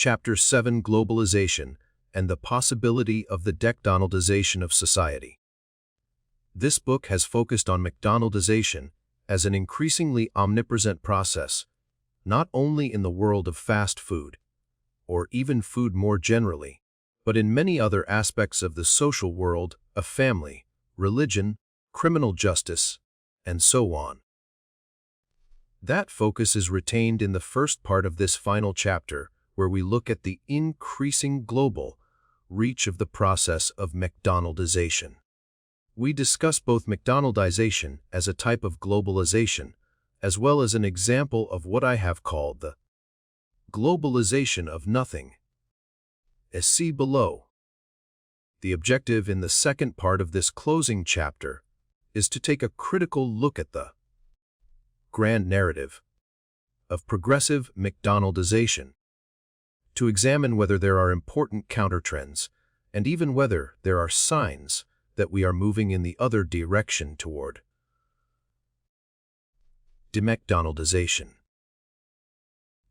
Chapter 7: Globalization and the Possibility of the McDonaldization of Society. This book has focused on McDonaldization as an increasingly omnipresent process, not only in the world of fast food, or even food more generally, but in many other aspects of the social world, of family, religion, criminal justice, and so on. That focus is retained in the first part of this final chapter, where we look at the increasing global reach of the process of McDonaldization. We discuss both McDonaldization as a type of globalization, as well as an example of what I have called the globalization of nothing. As see below. The objective in the second part of this closing chapter is to take a critical look at the grand narrative of progressive McDonaldization, to examine whether there are important countertrends, and even whether there are signs that we are moving in the other direction toward McDonaldization.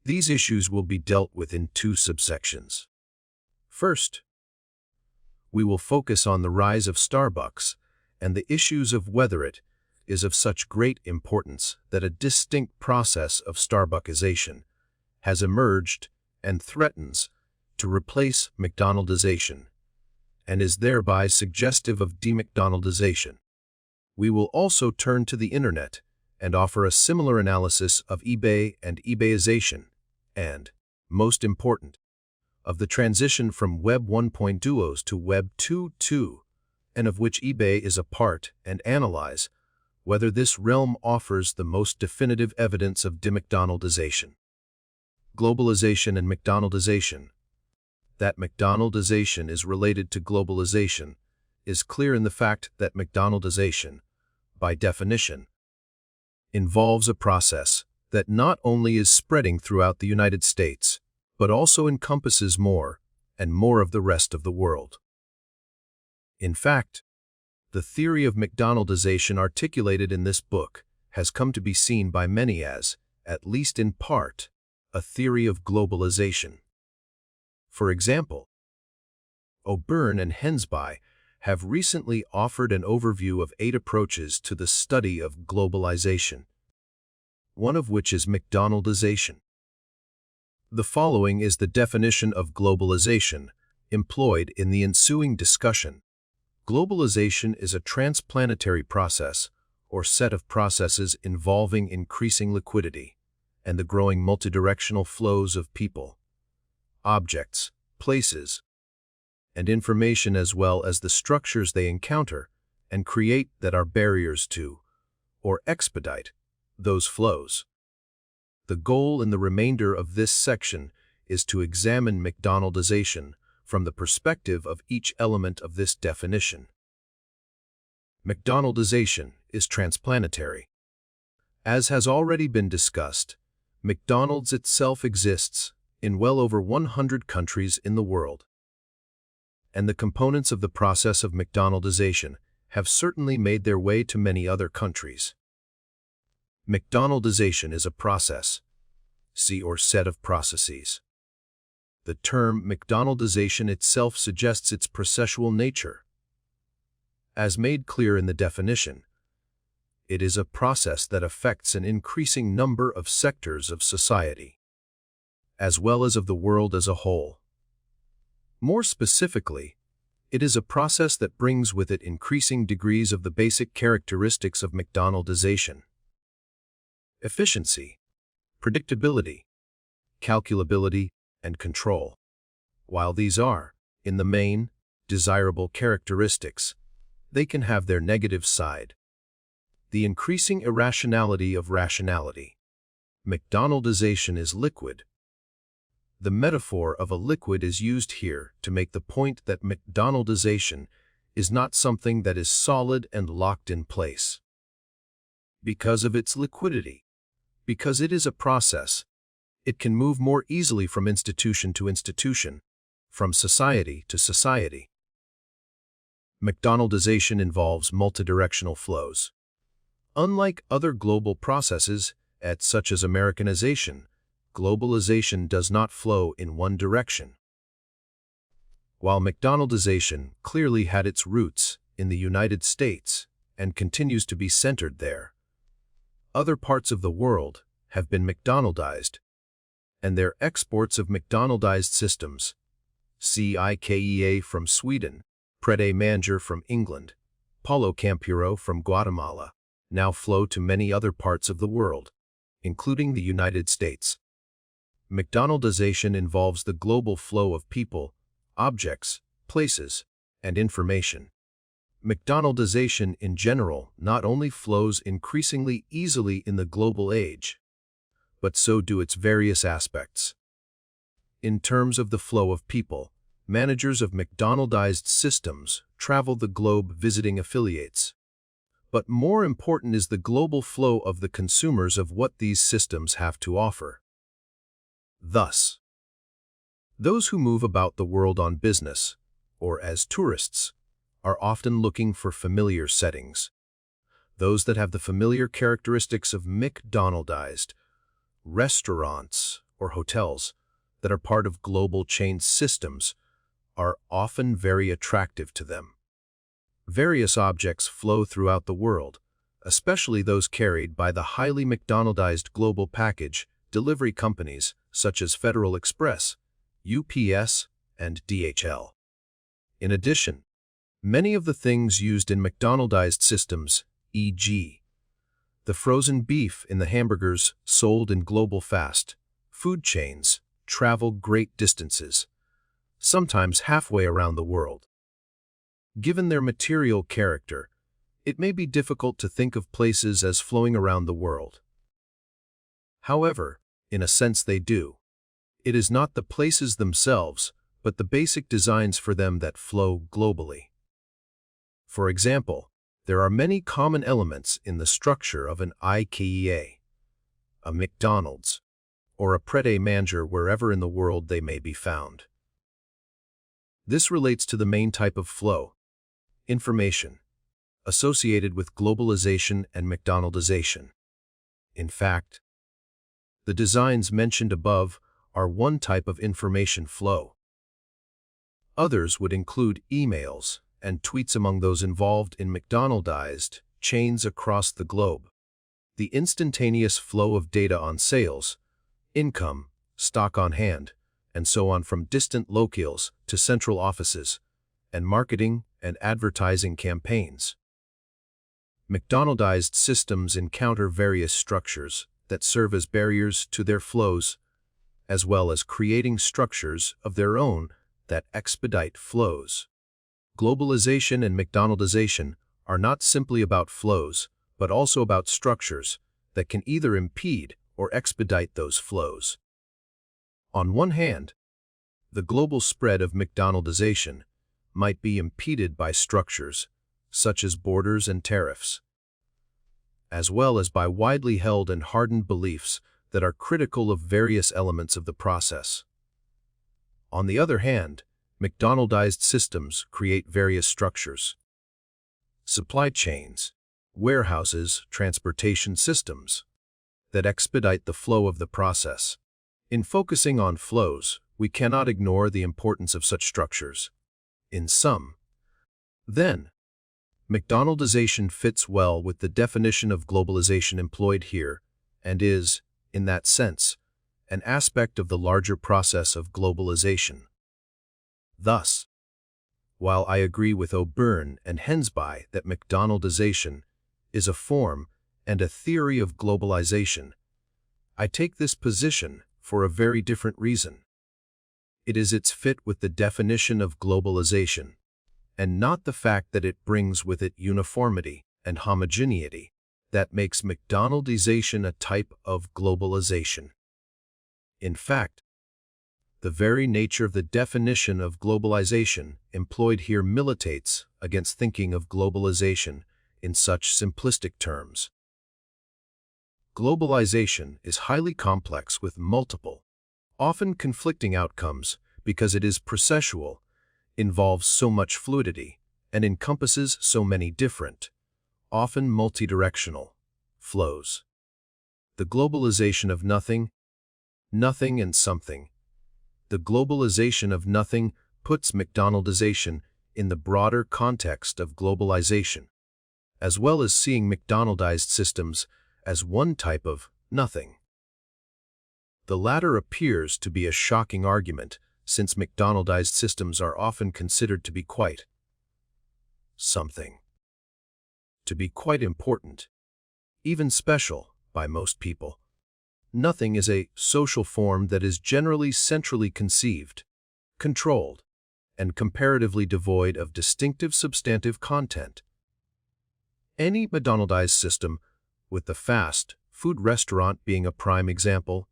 These issues will be dealt with in two subsections. First, we will focus on the rise of Starbucks and the issues of whether it is of such great importance that a distinct process of Starbuckization has emerged and threatens to replace McDonaldization, and is thereby suggestive of de-McDonaldization. We will also turn to the Internet and offer a similar analysis of eBay and eBayization, and, most important, of the transition from Web 1.2 to Web 2.2, and of which eBay is a part, and analyze whether this realm offers the most definitive evidence of de-McDonaldization. Globalization and McDonaldization. That McDonaldization is related to globalization is clear in the fact that McDonaldization, by definition, involves a process that not only is spreading throughout the United States, but also encompasses more and more of the rest of the world. In fact, the theory of McDonaldization articulated in this book has come to be seen by many as, at least in part, a theory of globalization. For example, O'Byrne and Hensby have recently offered an overview of 8 approaches to the study of globalization, one of which is McDonaldization. The following is the definition of globalization employed in the ensuing discussion. Globalization is a transplanetary process or set of processes involving increasing liquidity and the growing multidirectional flows of people, objects, places, and information, as well as the structures they encounter and create that are barriers to, or expedite, those flows. The goal in the remainder of this section is to examine McDonaldization from the perspective of each element of this definition. McDonaldization is transplanetary. As has already been discussed, McDonald's itself exists in well over 100 countries in the world, and the components of the process of McDonaldization have certainly made their way to many other countries. McDonaldization is a process, or set of processes. The term McDonaldization itself suggests its processual nature. As made clear in the definition, it is a process that affects an increasing number of sectors of society, as well as of the world as a whole. More specifically, it is a process that brings with it increasing degrees of the basic characteristics of McDonaldization: efficiency, predictability, calculability, and control. While these are, in the main, desirable characteristics, they can have their negative side: the increasing irrationality of rationality. McDonaldization is liquid. The metaphor of a liquid is used here to make the point that McDonaldization is not something that is solid and locked in place. Because of its liquidity, because it is a process, it can move more easily from institution to institution, from society to society. McDonaldization involves multidirectional flows. Unlike other global processes, such as Americanization, globalization does not flow in one direction. While McDonaldization clearly had its roots in the United States and continues to be centered there, other parts of the world have been McDonaldized, and their exports of McDonaldized systems, see IKEA from Sweden, Pret a Manger from England, Paulo Campero from Guatemala, now flow to many other parts of the world, including the United States. McDonaldization involves the global flow of people, objects, places, and information. McDonaldization in general not only flows increasingly easily in the global age, but so do its various aspects. In terms of the flow of people, managers of McDonaldized systems travel the globe visiting affiliates. But more important is the global flow of the consumers of what these systems have to offer. Thus, those who move about the world on business, or as tourists, are often looking for familiar settings. Those that have the familiar characteristics of McDonaldized restaurants or hotels that are part of global chain systems are often very attractive to them. Various objects flow throughout the world, especially those carried by the highly McDonaldized global package delivery companies such as Federal Express, UPS, and DHL. In addition, many of the things used in McDonaldized systems, e.g., the frozen beef in the hamburgers sold in global fast food chains, travel great distances, sometimes halfway around the world. Given their material character, it may be difficult to think of places as flowing around the world. However, in a sense they do. It is not the places themselves, but the basic designs for them that flow globally. For example, there are many common elements in the structure of an IKEA, a McDonald's, or a Pret a Manger wherever in the world they may be found. This relates to the main type of flow, information, associated with globalization and McDonaldization. In fact, the designs mentioned above are one type of information flow. Others would include emails and tweets among those involved in McDonaldized chains across the globe. The instantaneous flow of data on sales, income, stock on hand, and so on from distant locales to central offices, and marketing and advertising campaigns. McDonaldized systems encounter various structures that serve as barriers to their flows, as well as creating structures of their own that expedite flows. Globalization and McDonaldization are not simply about flows, but also about structures that can either impede or expedite those flows. On one hand, the global spread of McDonaldization might be impeded by structures such as borders and tariffs, as well as by widely held and hardened beliefs that are critical of various elements of the process. On the other hand, McDonaldized systems create various structures: supply chains, warehouses, transportation systems that expedite the flow of the process. In focusing on flows, we cannot ignore the importance of such structures. In sum, then, McDonaldization fits well with the definition of globalization employed here and is, in that sense, an aspect of the larger process of globalization. Thus, while I agree with O'Byrne and Hensby that McDonaldization is a form and a theory of globalization, I take this position for a very different reason. It is its fit with the definition of globalization, and not the fact that it brings with it uniformity and homogeneity that makes McDonaldization a type of globalization. In fact, the very nature of the definition of globalization employed here militates against thinking of globalization in such simplistic terms. Globalization is highly complex with multiple, often conflicting outcomes because it is processual, involves so much fluidity, and encompasses so many different, often multidirectional, flows. The globalization of nothing Nothing and something. The globalization of nothing puts McDonaldization in the broader context of globalization, as well as seeing McDonaldized systems as one type of nothing. The latter appears to be a shocking argument, since McDonaldized systems are often considered to be quite something, to be quite important, even special by most people. Nothing is a social form that is generally centrally conceived, controlled, and comparatively devoid of distinctive substantive content. Any McDonaldized system, with the fast food restaurant being a prime example,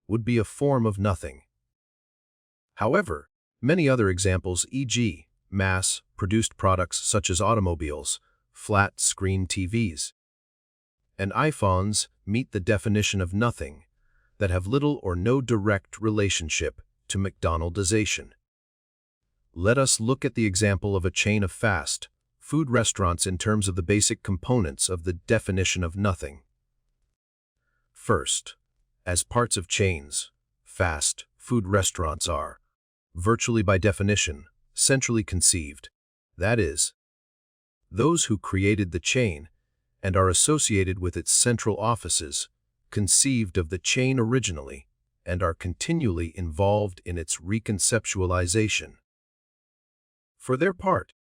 would be a form of nothing. However, many other examples, e.g., mass-produced products such as automobiles, flat-screen TVs, and iPhones meet the definition of nothing that have little or no direct relationship to McDonaldization. Let us look at the example of a chain of fast food restaurants in terms of the basic components of the definition of nothing. First, as parts of chains, fast food restaurants are, virtually by definition, centrally conceived. That is, those who created the chain and are associated with its central offices conceived of the chain originally and are continually involved in its reconceptualization. For their part,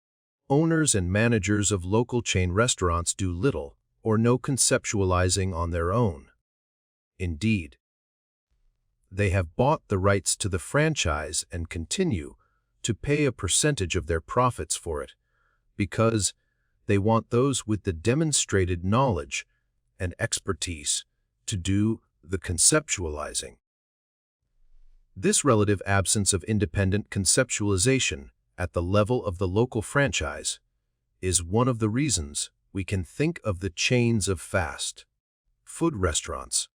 owners and managers of local chain restaurants do little or no conceptualizing on their own. Indeed, they have bought the rights to the franchise and continue to pay a percentage of their profits for it because they want those with the demonstrated knowledge and expertise to do the conceptualizing. This relative absence of independent conceptualization at the level of the local franchise is one of the reasons we can think of the chains of fast food restaurants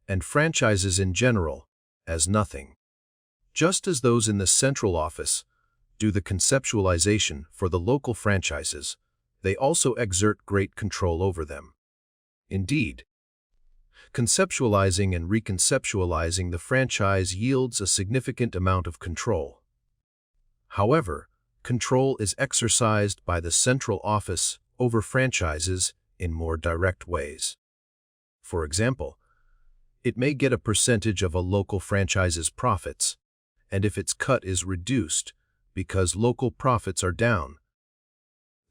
and franchises in general as nothing, just as those in the central office do the conceptualization for the local franchises. They also exert great control over them. Indeed, conceptualizing and reconceptualizing the franchise yields a significant amount of control. However, control is exercised by the central office over franchises in more direct ways. For example, it may get a percentage of a local franchise's profits, and if its cut is reduced because local profits are down,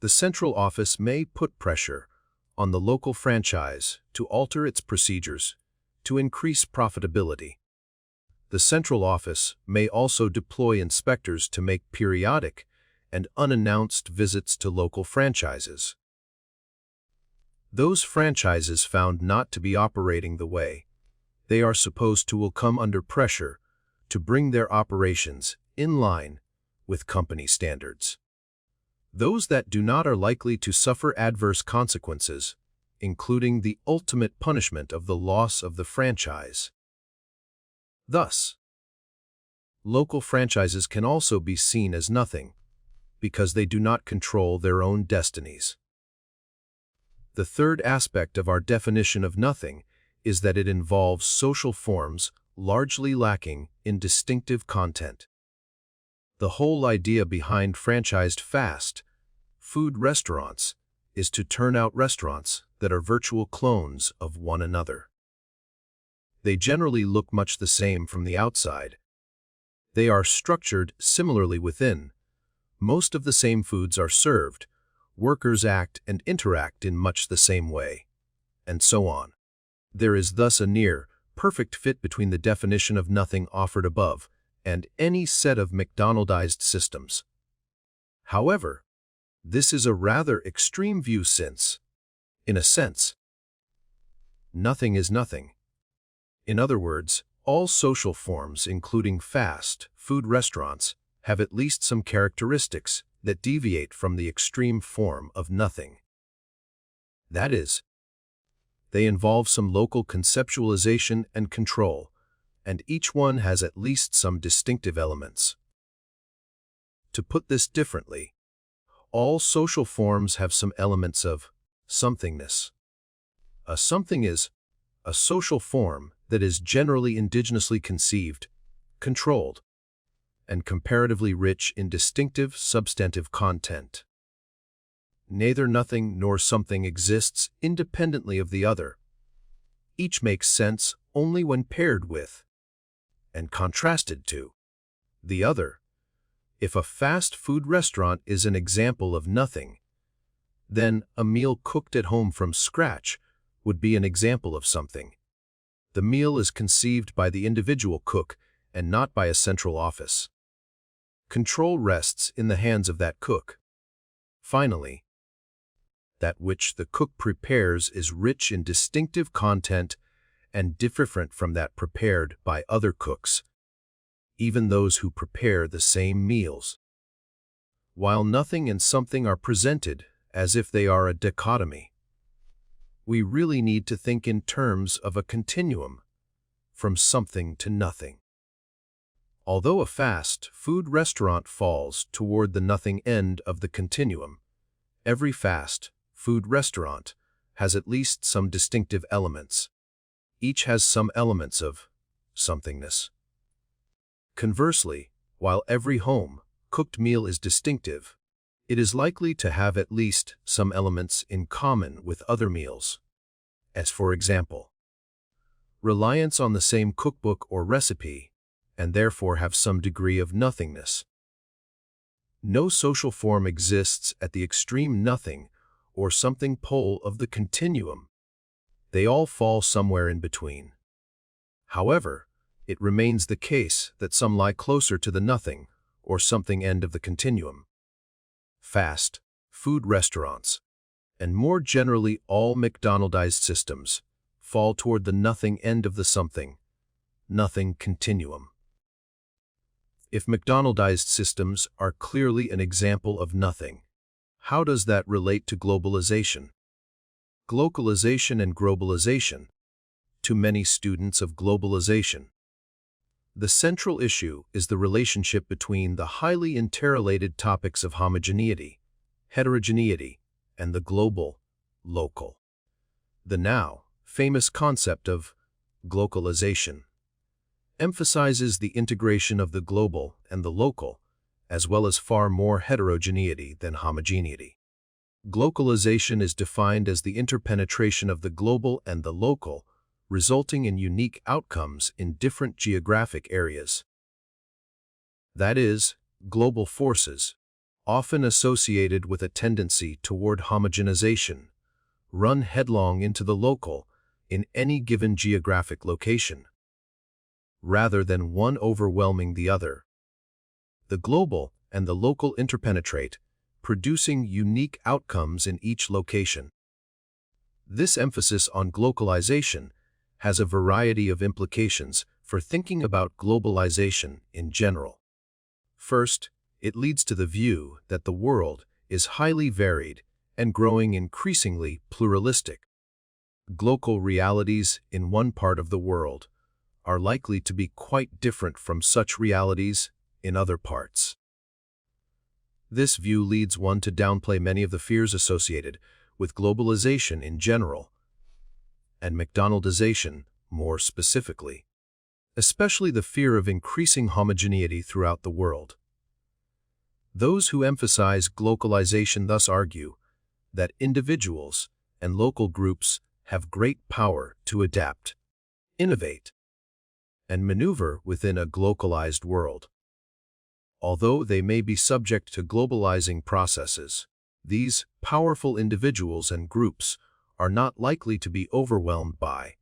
the central office may put pressure on the local franchise to alter its procedures to increase profitability. The central office may also deploy inspectors to make periodic and unannounced visits to local franchises. Those franchises found not to be operating the way they are supposed to will come under pressure to bring their operations in line with company standards. Those that do not are likely to suffer adverse consequences, including the ultimate punishment of the loss of the franchise. Thus, local franchises can also be seen as nothing because they do not control their own destinies. The third aspect of our definition of nothing is that it involves social forms largely lacking in distinctive content. The whole idea behind franchised fast food restaurants is to turn out restaurants that are virtual clones of one another. They generally look much the same from the outside. They are structured similarly within. Most of the same foods are served, workers act and interact in much the same way, and so on. There is thus a near perfect fit between the definition of nothing offered above and any set of McDonaldized systems. However, this is a rather extreme view since, in a sense, nothing is nothing. In other words, all social forms, including fast food restaurants, have at least some characteristics that deviate from the extreme form of nothing. That is, they involve some local conceptualization and control, and each one has at least some distinctive elements. To put this differently, all social forms have some elements of somethingness. A something is a social form that is generally indigenously conceived, controlled, and comparatively rich in distinctive substantive content. Neither nothing nor something exists independently of the other. Each makes sense only when paired with, and contrasted to, the other. If a fast food restaurant is an example of nothing, then a meal cooked at home from scratch would be an example of something. The meal is conceived by the individual cook and not by a central office. Control rests in the hands of that cook. Finally, that which the cook prepares is rich in distinctive content and different from that prepared by other cooks, even those who prepare the same meals. While nothing and something are presented as if they are a dichotomy, we really need to think in terms of a continuum, from something to nothing. Although a fast food restaurant falls toward the nothing end of the continuum, every fast food restaurant has at least some distinctive elements. Each has some elements of somethingness. Conversely, while every home-cooked meal is distinctive, it is likely to have at least some elements in common with other meals, as for example, reliance on the same cookbook or recipe, and therefore have some degree of nothingness. No social form exists at the extreme nothing or something pole of the continuum. They all fall somewhere in between. However, it remains the case that some lie closer to the nothing or something end of the continuum. Fast food restaurants, and more generally all McDonaldized systems, fall toward the nothing end of the something-nothing continuum. If McDonaldized systems are clearly an example of nothing, how does that relate to globalization? Glocalization and globalization. To many students of globalization, the central issue is the relationship between the highly interrelated topics of homogeneity, heterogeneity, and the global, local. The now famous concept of glocalization emphasizes the integration of the global and the local, as well as far more heterogeneity than homogeneity. Glocalization is defined as the interpenetration of the global and the local, resulting in unique outcomes in different geographic areas. That is, global forces, often associated with a tendency toward homogenization, run headlong into the local in any given geographic location, rather than one overwhelming the other. The global and the local interpenetrate, producing unique outcomes in each location. This emphasis on glocalization has a variety of implications for thinking about globalization in general. First, it leads to the view that the world is highly varied and growing increasingly pluralistic. Global realities in one part of the world are likely to be quite different from such realities in other parts. This view leads one to downplay many of the fears associated with globalization in general, and McDonaldization more specifically, especially the fear of increasing homogeneity throughout the world. Those who emphasize glocalization thus argue that individuals and local groups have great power to adapt, innovate, and maneuver within a globalized world. Although they may be subject to globalizing processes, these powerful individuals and groups are not likely to be overwhelmed by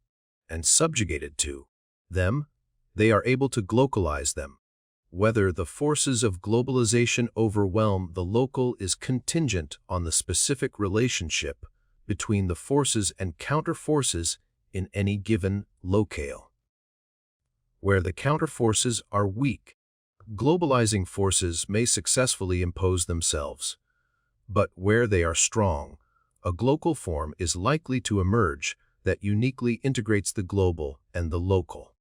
and subjugated to them. They are able to globalize them. Whether the forces of globalization overwhelm the local is contingent on the specific relationship between the forces and counterforces in any given locale. Where the counterforces are weak, globalizing forces may successfully impose themselves. But where they are strong, a global form is likely to emerge that uniquely integrates the global and the local.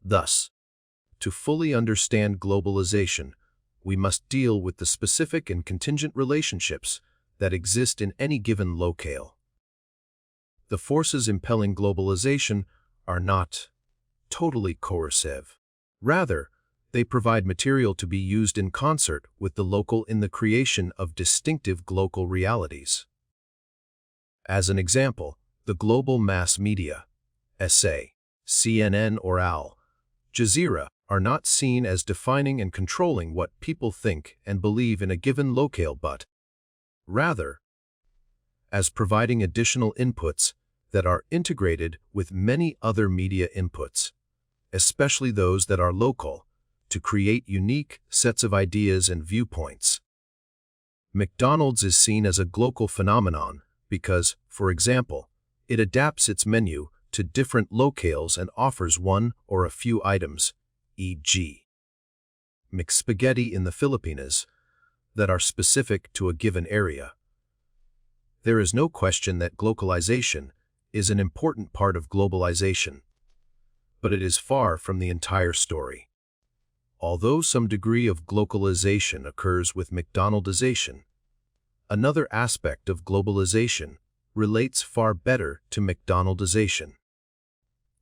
Thus, to fully understand globalization, we must deal with the specific and contingent relationships that exist in any given locale. The forces impelling globalization are not totally coercive. Rather, they provide material to be used in concert with the local in the creation of distinctive global realities. As an example, the global mass media, SA, CNN or Al Jazeera, are not seen as defining and controlling what people think and believe in a given locale but, rather, as providing additional inputs that are integrated with many other media inputs, especially those that are local, to create unique sets of ideas and viewpoints. McDonald's is seen as a global phenomenon because, for example, it adapts its menu to different locales and offers one or a few items, e.g., McSpaghetti in the Philippines, that are specific to a given area. There is no question that globalization is an important part of globalization, but it is far from the entire story. Although some degree of globalization occurs with McDonaldization, another aspect of globalization relates far better to McDonaldization.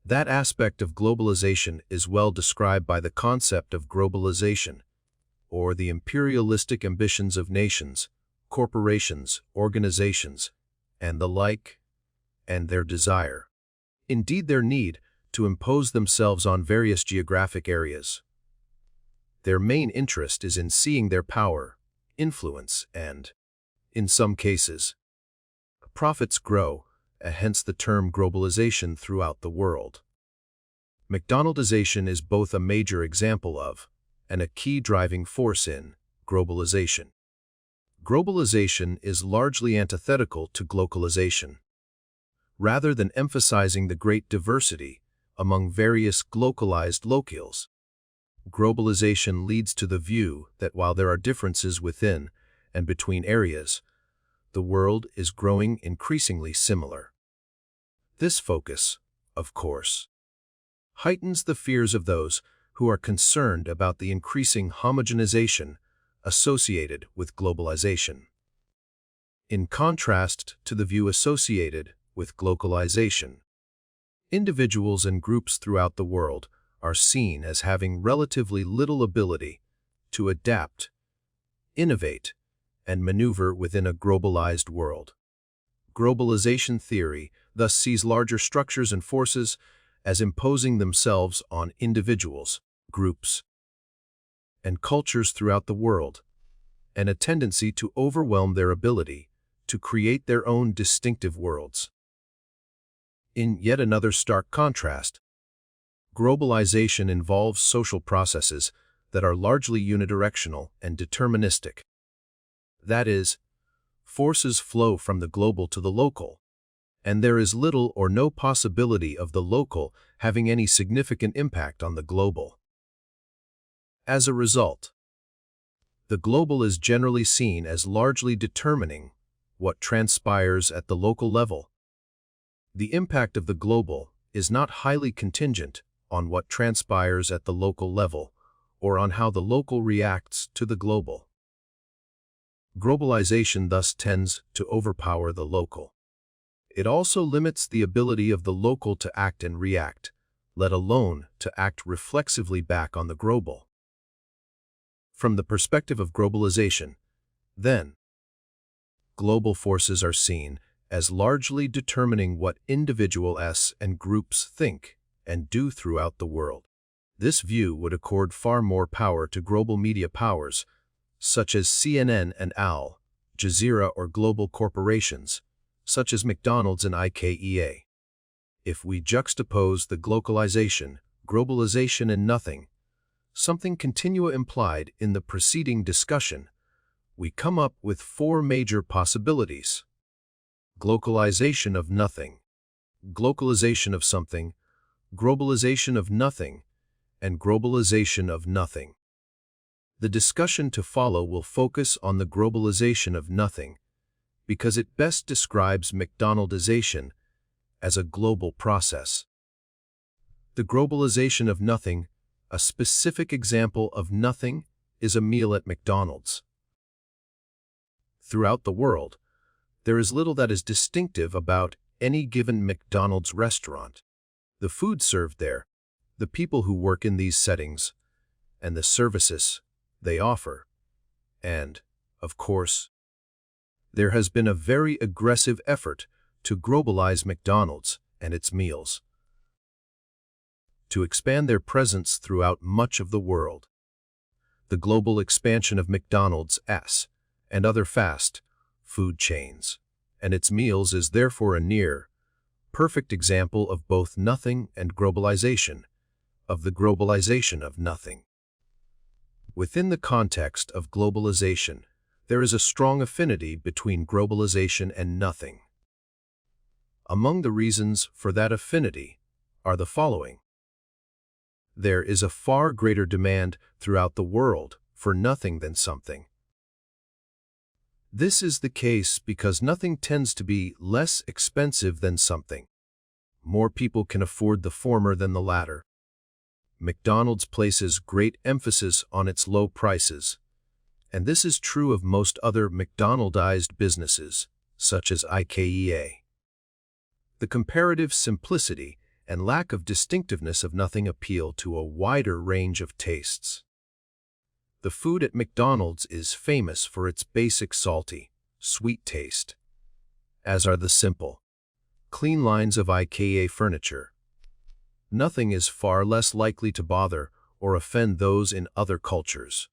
That aspect of globalization is well described by the concept of globalization, or the imperialistic ambitions of nations, corporations, organizations, and the like, and their desire, indeed their need, to impose themselves on various geographic areas. Their main interest is in seeing their power, influence, and, in some cases, profits grow, hence the term globalization throughout the world. McDonaldization is both a major example of, and a key driving force in, globalization. Globalization is largely antithetical to glocalization. Rather than emphasizing the great diversity among various localized locales, globalization leads to the view that while there are differences within and between areas, the world is growing increasingly similar. This focus, of course, heightens the fears of those who are concerned about the increasing homogenization associated with globalization. In contrast to the view associated with globalization, individuals and groups throughout the world are seen as having relatively little ability to adapt, innovate, and maneuver within a globalized world. Globalization theory thus sees larger structures and forces as imposing themselves on individuals, groups, and cultures throughout the world, and a tendency to overwhelm their ability to create their own distinctive worlds. In yet another stark contrast, globalization involves social processes that are largely unidirectional and deterministic. That is, forces flow from the global to the local, and there is little or no possibility of the local having any significant impact on the global. As a result, the global is generally seen as largely determining what transpires at the local level. The impact of the global is not highly contingent on what transpires at the local level or on how the local reacts to the global. Globalization thus tends to overpower the local. It also limits the ability of the local to act and react, let alone to act reflexively back on the global. From the perspective of globalization, then, global forces are seen as largely determining what individuals and groups think and do throughout the world. This view would accord far more power to global media powers, such as CNN and Al Jazeera, or global corporations, such as McDonald's and IKEA. If we juxtapose the globalization and nothing, something continua implied in the preceding discussion, we come up with four major possibilities: globalization of nothing, globalization of something, globalization of nothing, and globalization of nothing. The discussion to follow will focus on the globalization of nothing because it best describes McDonaldization as a global process. The globalization of nothing, a specific example of nothing, is a meal at McDonald's. Throughout the world, there is little that is distinctive about any given McDonald's restaurant. The food served there, the people who work in these settings, and the services they offer. And, of course, there has been a very aggressive effort to globalize McDonald's and its meals, to expand their presence throughout much of the world. The global expansion of McDonald's and other fast food chains and its meals is therefore a near perfect example of both nothing and globalization, of the globalization of nothing. Within the context of globalization, there is a strong affinity between globalization and nothing. Among the reasons for that affinity are the following. There is a far greater demand throughout the world for nothing than something. This is the case because nothing tends to be less expensive than something. More people can afford the former than the latter. McDonald's places great emphasis on its low prices, and this is true of most other McDonaldized businesses, such as IKEA. The comparative simplicity and lack of distinctiveness of nothing appeal to a wider range of tastes. The food at McDonald's is famous for its basic salty, sweet taste, as are the simple, clean lines of IKEA furniture. Nothing is far less likely to bother or offend those in other cultures.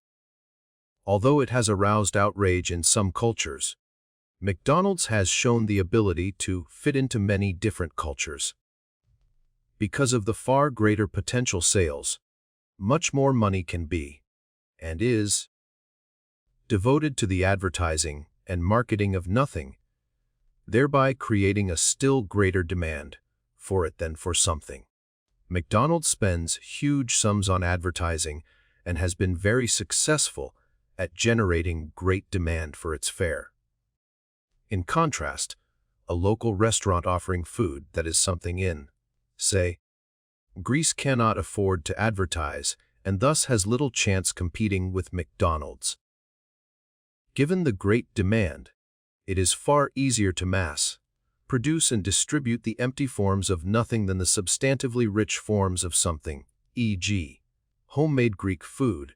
Although it has aroused outrage in some cultures, McDonald's has shown the ability to fit into many different cultures. Because of the far greater potential sales, much more money can be, and is, devoted to the advertising and marketing of nothing, thereby creating a still greater demand for it than for something. McDonald's spends huge sums on advertising and has been very successful at generating great demand for its fare. In contrast, a local restaurant offering food that is something in, say, Greece cannot afford to advertise and thus has little chance competing with McDonald's. Given the great demand, it is far easier to mass produce and distribute the empty forms of nothing than the substantively rich forms of something, e.g., homemade Greek food,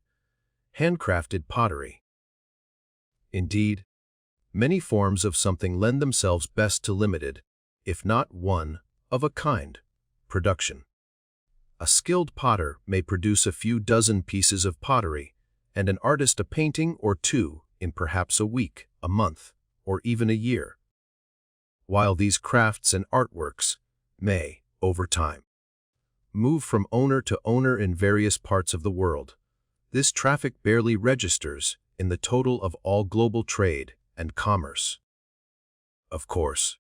handcrafted pottery. Indeed, many forms of something lend themselves best to limited, if not one-of-a-kind, production. A skilled potter may produce a few dozen pieces of pottery, and an artist a painting or two in perhaps a week, a month, or even a year. While these crafts and artworks may, over time, move from owner to owner in various parts of the world, this traffic barely registers in the total of all global trade and commerce. Of course,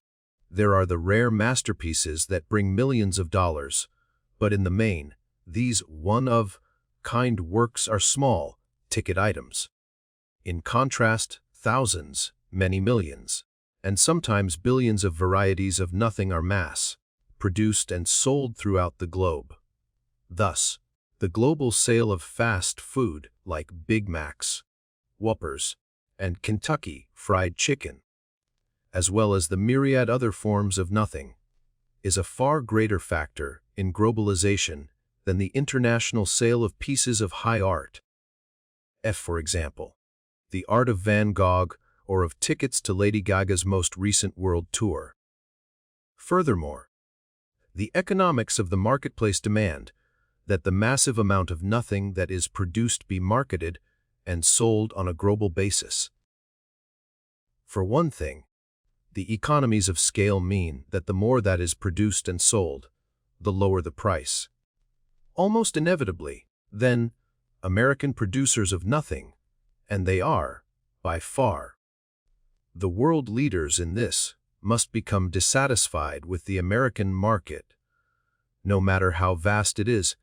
there are the rare masterpieces that bring millions of dollars, but in the main, these one-of-kind works are small, ticket items. In contrast, thousands, many millions, and sometimes billions of varieties of nothing are mass-produced and sold throughout the globe. Thus, the global sale of fast food like Big Macs, Whoppers, and Kentucky Fried Chicken, as well as the myriad other forms of nothing, is a far greater factor in globalization than the international sale of pieces of high art. For example, the art of Van Gogh or of tickets to Lady Gaga's most recent world tour. Furthermore, the economics of the marketplace demand that the massive amount of nothing that is produced be marketed and sold on a global basis. For one thing, the economies of scale mean that the more that is produced and sold, the lower the price. Almost inevitably, then, American producers of nothing, and they are, by far, the world leaders in this, must become dissatisfied with the American market, no matter how vast it is,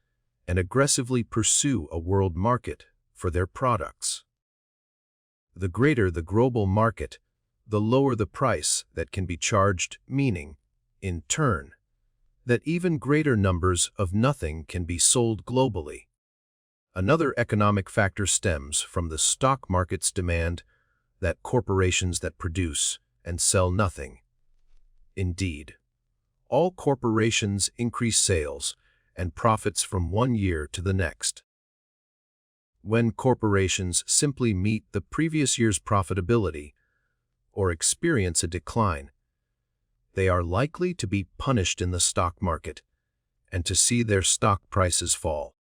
and aggressively pursue a world market for their products. The greater the global market, the lower the price that can be charged, meaning, in turn, that even greater numbers of nothing can be sold globally. Another economic factor stems from the stock market's demand that corporations that produce and sell nothing. Indeed, all corporations increase sales and profits from one year to the next. When corporations simply meet the previous year's profitability or experience a decline, they are likely to be punished in the stock market and to see their stock prices fall.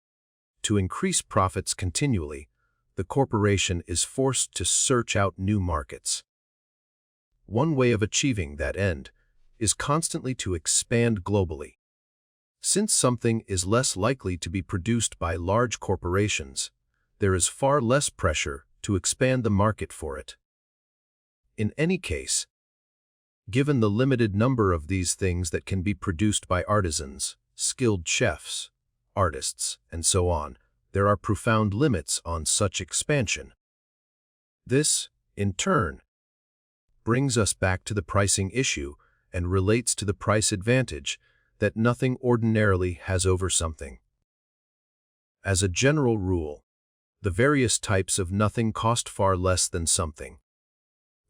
To increase profits continually, the corporation is forced to search out new markets. One way of achieving that end is constantly to expand globally. Since something is less likely to be produced by large corporations, there is far less pressure to expand the market for it. In any case, given the limited number of these things that can be produced by artisans, skilled chefs, artists, and so on, there are profound limits on such expansion. This, in turn, brings us back to the pricing issue and relates to the price advantage that nothing ordinarily has over something. As a general rule, the various types of nothing cost far less than something.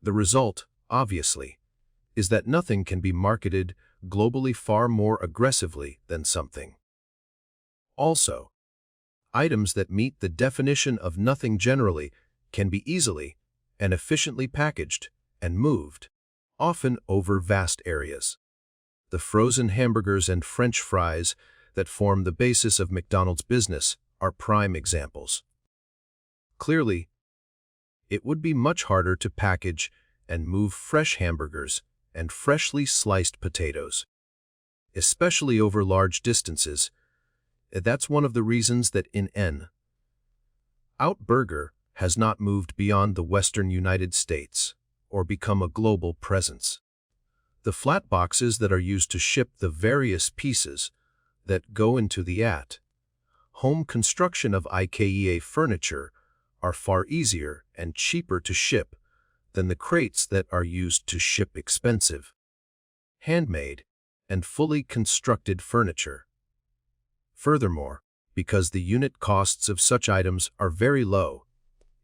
The result, obviously, is that nothing can be marketed globally far more aggressively than something. Also, items that meet the definition of nothing generally can be easily and efficiently packaged and moved, often over vast areas. The frozen hamburgers and French fries that form the basis of McDonald's business are prime examples. Clearly, it would be much harder to package and move fresh hamburgers and freshly sliced potatoes, especially over large distances. That's one of the reasons that In-N-Out Burger has not moved beyond the western United States or become a global presence. The flat boxes that are used to ship the various pieces that go into the at-home construction of IKEA furniture are far easier and cheaper to ship than the crates that are used to ship expensive, handmade, and fully constructed furniture. Furthermore, because the unit costs of such items are very low,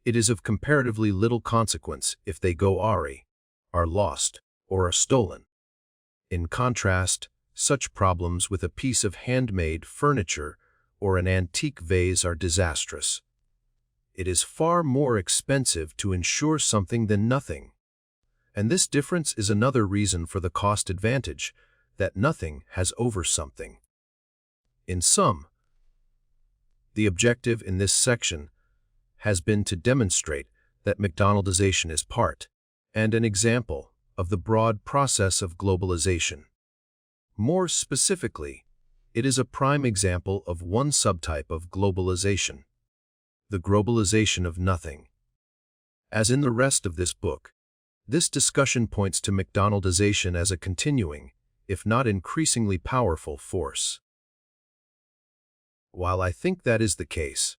it is of comparatively little consequence if they go awry, are lost, or are stolen. In contrast, such problems with a piece of handmade furniture or an antique vase are disastrous. It is far more expensive to insure something than nothing. And this difference is another reason for the cost advantage that nothing has over something. In sum, the objective in this section has been to demonstrate that McDonaldization is part and an example of the broad process of globalization. More specifically, it is a prime example of one subtype of globalization, the globalization of nothing. As in the rest of this book, this discussion points to McDonaldization as a continuing, if not increasingly powerful force. While I think that is the case,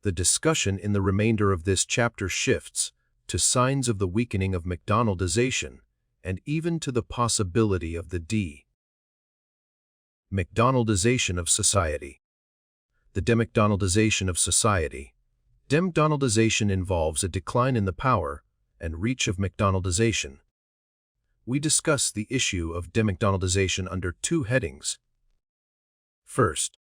the discussion in the remainder of this chapter shifts to signs of the weakening of McDonaldization and even to the possibility of the McDonaldization of society. The de-McDonaldization of society. De-McDonaldization involves a decline in the power and reach of McDonaldization. We discuss the issue of de-McDonaldization under two headings. First,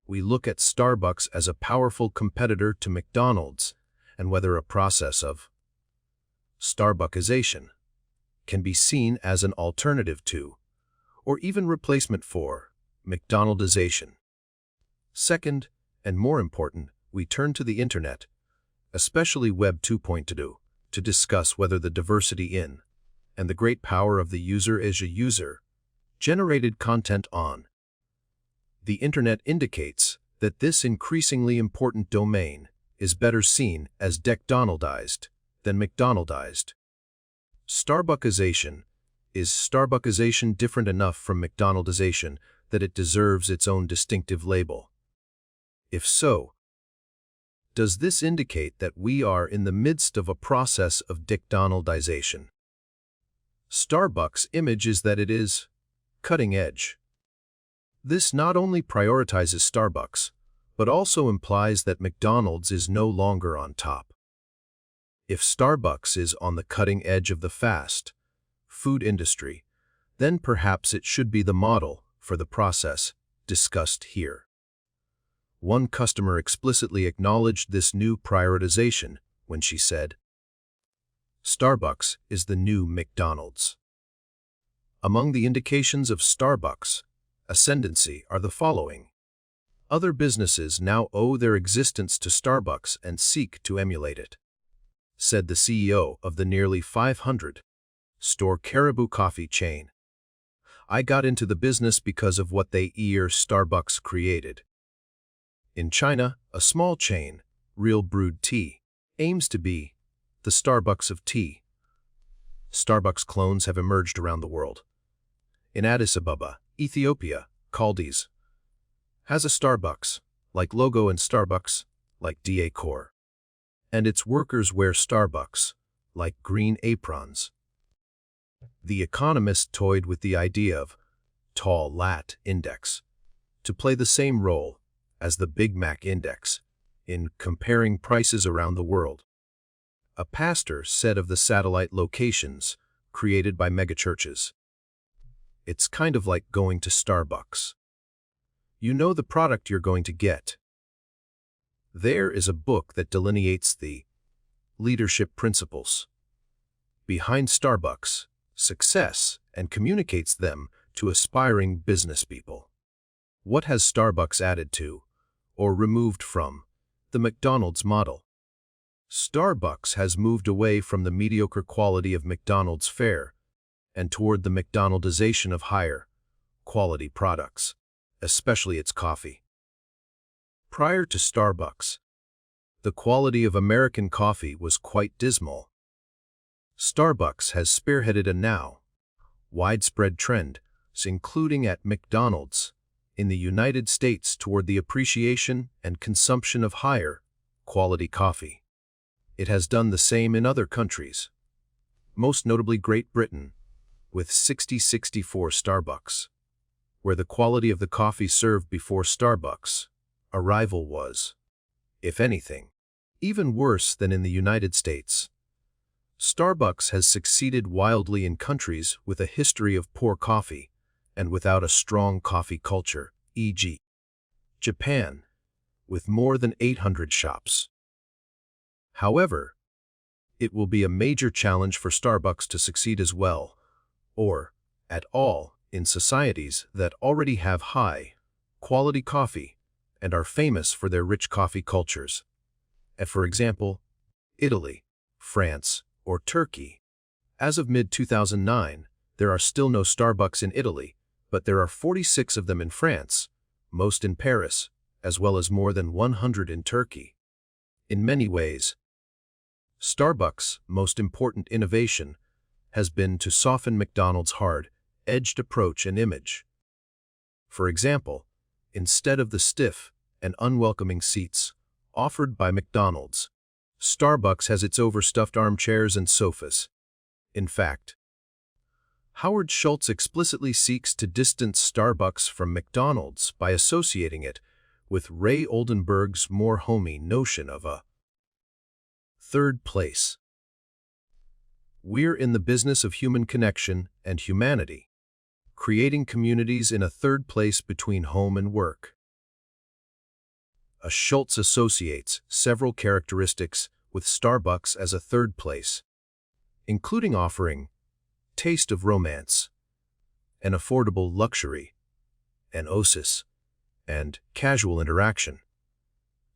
we look at Starbucks as a powerful competitor to McDonald's and whether a process of Starbuckization can be seen as an alternative to, or even replacement for, McDonaldization. Second, and more important, we turn to the Internet, especially Web 2.2, to discuss whether the diversity in and the great power of the user as a user-generated content on the Internet indicates that this increasingly important domain is better seen as de-McDonaldized than McDonaldized. Starbuckization. Is Starbuckization different enough from McDonaldization that it deserves its own distinctive label? If so, does this indicate that we are in the midst of a process of de-McDonaldization? Starbucks' image is that it is cutting edge. This not only prioritizes Starbucks, but also implies that McDonald's is no longer on top. If Starbucks is on the cutting edge of the fast food industry, then perhaps it should be the model for the process discussed here. One customer explicitly acknowledged this new prioritization when she said, "Starbucks is the new McDonald's." Among the indications of Starbucks' ascendancy are the following. Other businesses now owe their existence to Starbucks and seek to emulate it, said the CEO of the nearly 500-store Caribou coffee chain. "I got into the business because of what Starbucks created." In China, a small chain, Real Brewed Tea, aims to be the Starbucks of tea. Starbucks clones have emerged around the world. In Addis Ababa, Ethiopia, Caldi's has a Starbucks-like logo and Starbucks-like decor. And its workers wear Starbucks-like green aprons. The Economist toyed with the idea of tall lat index to play the same role as the Big Mac index in comparing prices around the world. A pastor said of the satellite locations created by megachurches, "It's kind of like going to Starbucks. You know the product you're going to get." There is a book that delineates the leadership principles behind Starbucks' success and communicates them to aspiring business people. What has Starbucks added to or removed from the McDonald's model? Starbucks has moved away from the mediocre quality of McDonald's fare and toward the McDonaldization of higher quality products, especially its coffee. Prior to Starbucks, the quality of American coffee was quite dismal. Starbucks has spearheaded a now widespread trend, including at McDonald's, in the United States toward the appreciation and consumption of higher quality coffee. It has done the same in other countries, most notably Great Britain, with 6064 Starbucks, where the quality of the coffee served before Starbucks' arrival was, if anything, even worse than in the United States. Starbucks has succeeded wildly in countries with a history of poor coffee and without a strong coffee culture, e.g., Japan, with more than 800 shops. However, it will be a major challenge for Starbucks to succeed as well, or at all, in societies that already have high-quality coffee and are famous for their rich coffee cultures. For example, Italy, France, or Turkey. As of mid-2009, there are still no Starbucks in Italy, but there are 46 of them in France, most in Paris, as well as more than 100 in Turkey. In many ways, Starbucks' most important innovation has been to soften McDonald's hard-edged approach and image. For example, instead of the stiff and unwelcoming seats offered by McDonald's, Starbucks has its overstuffed armchairs and sofas. In fact, Howard Schultz explicitly seeks to distance Starbucks from McDonald's by associating it with Ray Oldenburg's more homey notion of a third place. We're in the business of human connection and humanity, creating communities in a third place between home and work. Schultz associates several characteristics with Starbucks as a third place, including offering taste of romance, an affordable luxury, an oasis, and casual interaction.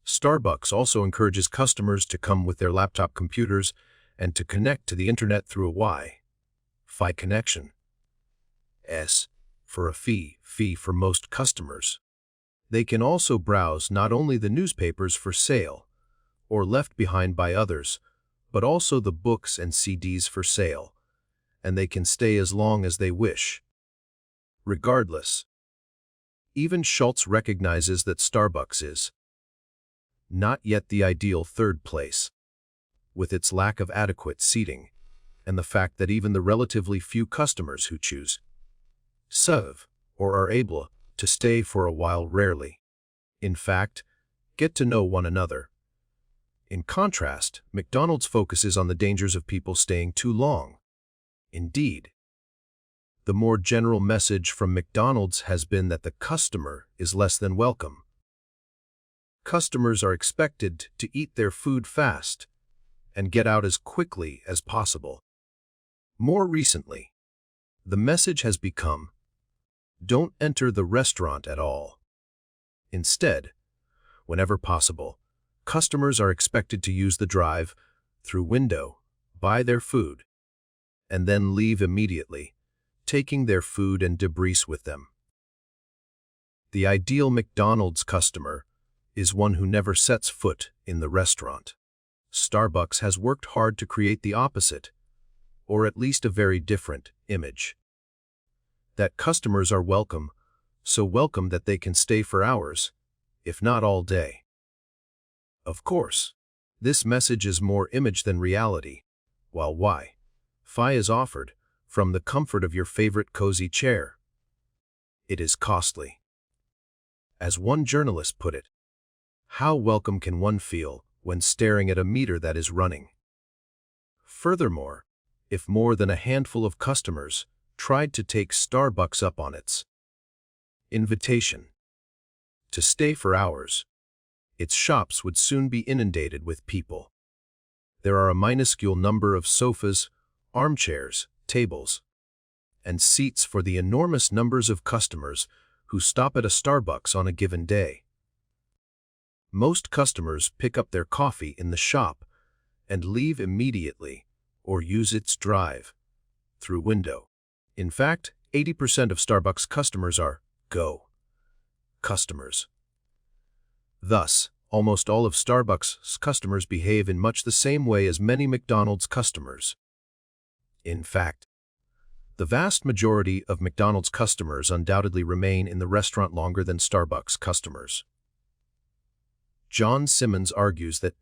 Starbucks also encourages customers to come with their laptop computers and to connect to the internet through a Wi-Fi connection. For a fee for most customers. They can also browse not only the newspapers for sale or left behind by others, but also the books and CDs for sale, and they can stay as long as they wish. Regardless, even Schultz recognizes that Starbucks is not yet the ideal third place, with its lack of adequate seating and the fact that even the relatively few customers who choose serve or are able to stay for a while rarely, in fact, get to know one another. In contrast, McDonald's focuses on the dangers of people staying too long. Indeed, The more general message from McDonald's has been that the customer is less than welcome. Customers are expected to eat their food fast and get out as quickly as possible. More recently, the message has become, don't enter the restaurant at all. Instead, whenever possible, customers are expected to use the drive-through window, buy their food, and then leave immediately, taking their food and debris with them. The ideal McDonald's customer is one who never sets foot in the restaurant. Starbucks has worked hard to create the opposite, or at least a very different, image. That customers are welcome, so welcome that they can stay for hours, if not all day. Of course, this message is more image than reality, while Wi-Fi is offered from the comfort of your favorite cozy chair. It is costly. As one journalist put it, how welcome can one feel when staring at a meter that is running? Furthermore, if more than a handful of customers tried to take Starbucks up on its invitation to stay for hours, its shops would soon be inundated with people. There are a minuscule number of sofas, armchairs, tables, and seats for the enormous numbers of customers who stop at a Starbucks on a given day. Most customers pick up their coffee in the shop and leave immediately or use its drive-through window. In fact, 80% of Starbucks customers are go customers. Thus, almost all of Starbucks customers behave in much the same way as many McDonald's customers. In fact, the vast majority of McDonald's customers undoubtedly remain in the restaurant longer than Starbucks customers. John Simmons argues that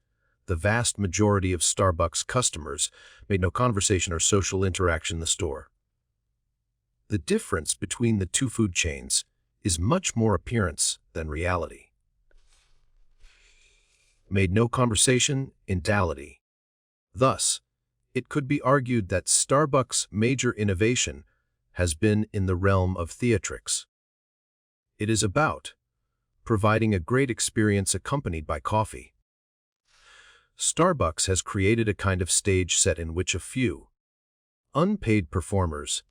the vast majority of Starbucks customers made no conversation or social interaction in the store. The difference between the two food chains is much more appearance than reality. Made no conversation in reality. Thus, it could be argued that Starbucks' major innovation has been in the realm of theatrics. It is about providing a great experience accompanied by coffee. Starbucks has created a kind of stage set in which a few unpaid performers,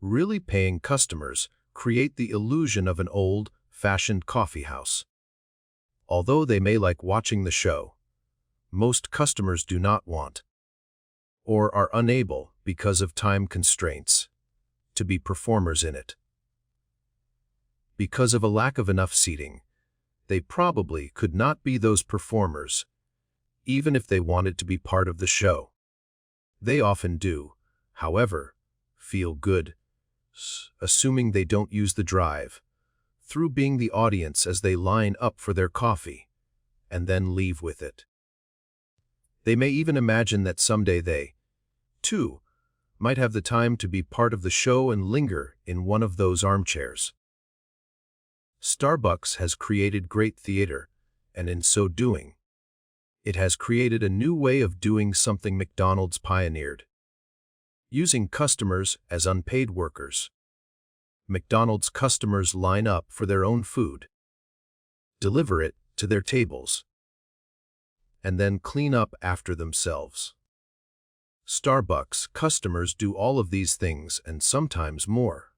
really paying customers, create the illusion of an old-fashioned coffee house. Although they may like watching the show, most customers do not want, or are unable because of time constraints, to be performers in it. Because of a lack of enough seating, they probably could not be those performers, even if they wanted to be part of the show. They often do, however, feel good, assuming they don't use the drive-through being the audience as they line up for their coffee, and then leave with it. They may even imagine that someday they, too, might have the time to be part of the show and linger in one of those armchairs. Starbucks has created great theater, and in so doing, it has created a new way of doing something McDonald's pioneered. Using customers as unpaid workers. McDonald's customers line up for their own food, deliver it to their tables, and then clean up after themselves. Starbucks customers do all of these things and sometimes more,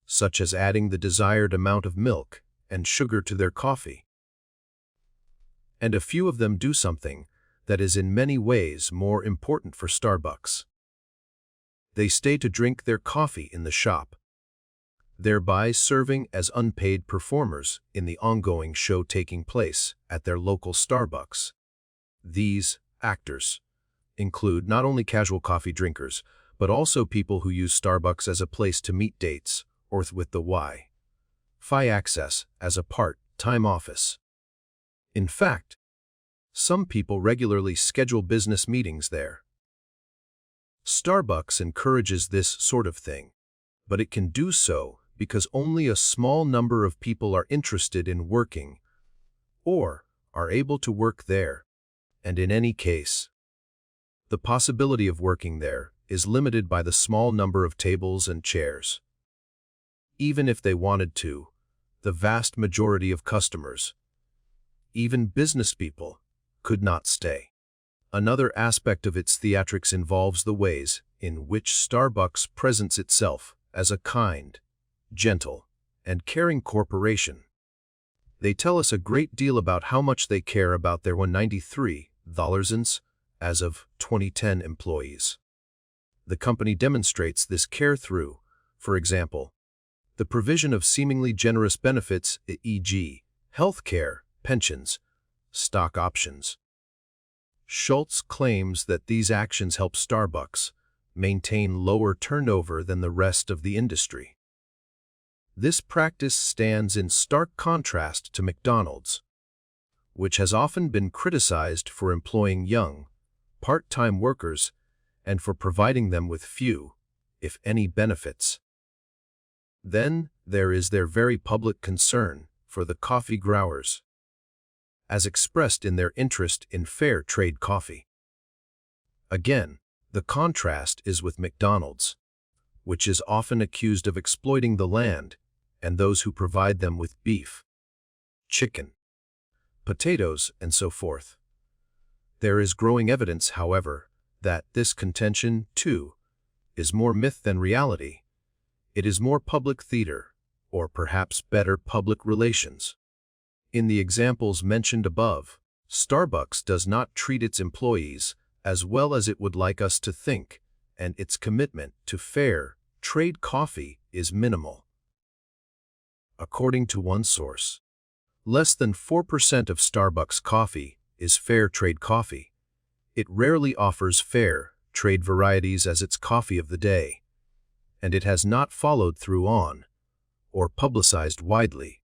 such as adding the desired amount of milk and sugar to their coffee. And a few of them do something that is in many ways more important for Starbucks. They stay to drink their coffee in the shop, thereby serving as unpaid performers in the ongoing show taking place at their local Starbucks. These actors include not only casual coffee drinkers, but also people who use Starbucks as a place to meet dates, or with the Wi-Fi access as a part-time office. In fact, some people regularly schedule business meetings there. Starbucks encourages this sort of thing, but it can do so because only a small number of people are interested in working or are able to work there, and in any case, the possibility of working there is limited by the small number of tables and chairs. Even if they wanted to, the vast majority of customers, even business people, could not stay. Another aspect of its theatrics involves the ways in which Starbucks presents itself as a kind, gentle, and caring corporation. They tell us a great deal about how much they care about their 193,000 as of 2010 employees. The company demonstrates this care through, for example, the provision of seemingly generous benefits, e.g., health care, pensions, stock options. Schultz claims that these actions help Starbucks maintain lower turnover than the rest of the industry. This practice stands in stark contrast to McDonald's, which has often been criticized for employing young, part-time workers and for providing them with few, if any, benefits. Then there is their very public concern for the coffee growers, as expressed in their interest in fair trade coffee. Again, the contrast is with McDonald's, which is often accused of exploiting the land and those who provide them with beef, chicken, potatoes, and so forth. There is growing evidence, however, that this contention, too, is more myth than reality. It is more public theater, or perhaps better public relations. In the examples mentioned above, Starbucks does not treat its employees as well as it would like us to think, and its commitment to fair trade coffee is minimal. According to one source, less than 4% of Starbucks coffee is fair trade coffee. It rarely offers fair trade varieties as its coffee of the day, and it has not followed through on, or publicized widely,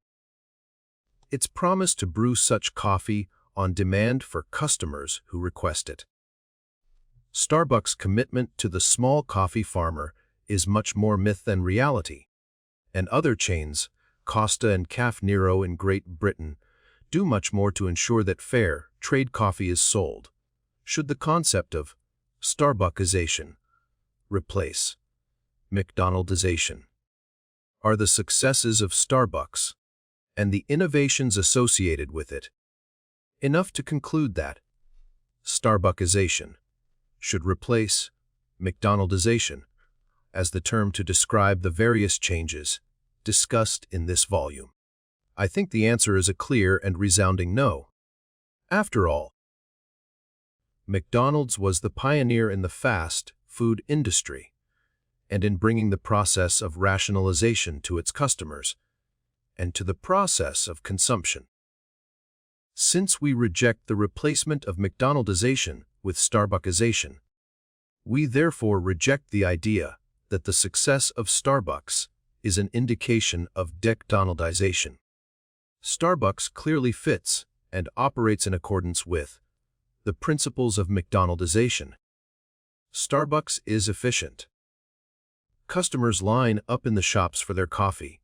its promise to brew such coffee on demand for customers who request it. Starbucks' commitment to the small coffee farmer is much more myth than reality, and other chains, Costa and Caf Nero in Great Britain, do much more to ensure that fair trade coffee is sold. Should the concept of Starbuckization replace McDonaldization? Are the successes of Starbucks and the innovations associated with it enough to conclude that Starbuckization should replace McDonaldization as the term to describe the various changes discussed in this volume? I think the answer is a clear and resounding no. After all, McDonald's was the pioneer in the fast food industry and in bringing the process of rationalization to its customers and to the process of consumption. Since we reject the replacement of McDonaldization with Starbuckization, we therefore reject the idea that the success of Starbucks is an indication of McDonaldization. Starbucks clearly fits and operates in accordance with the principles of McDonaldization. Starbucks is efficient. Customers line up in the shops for their coffee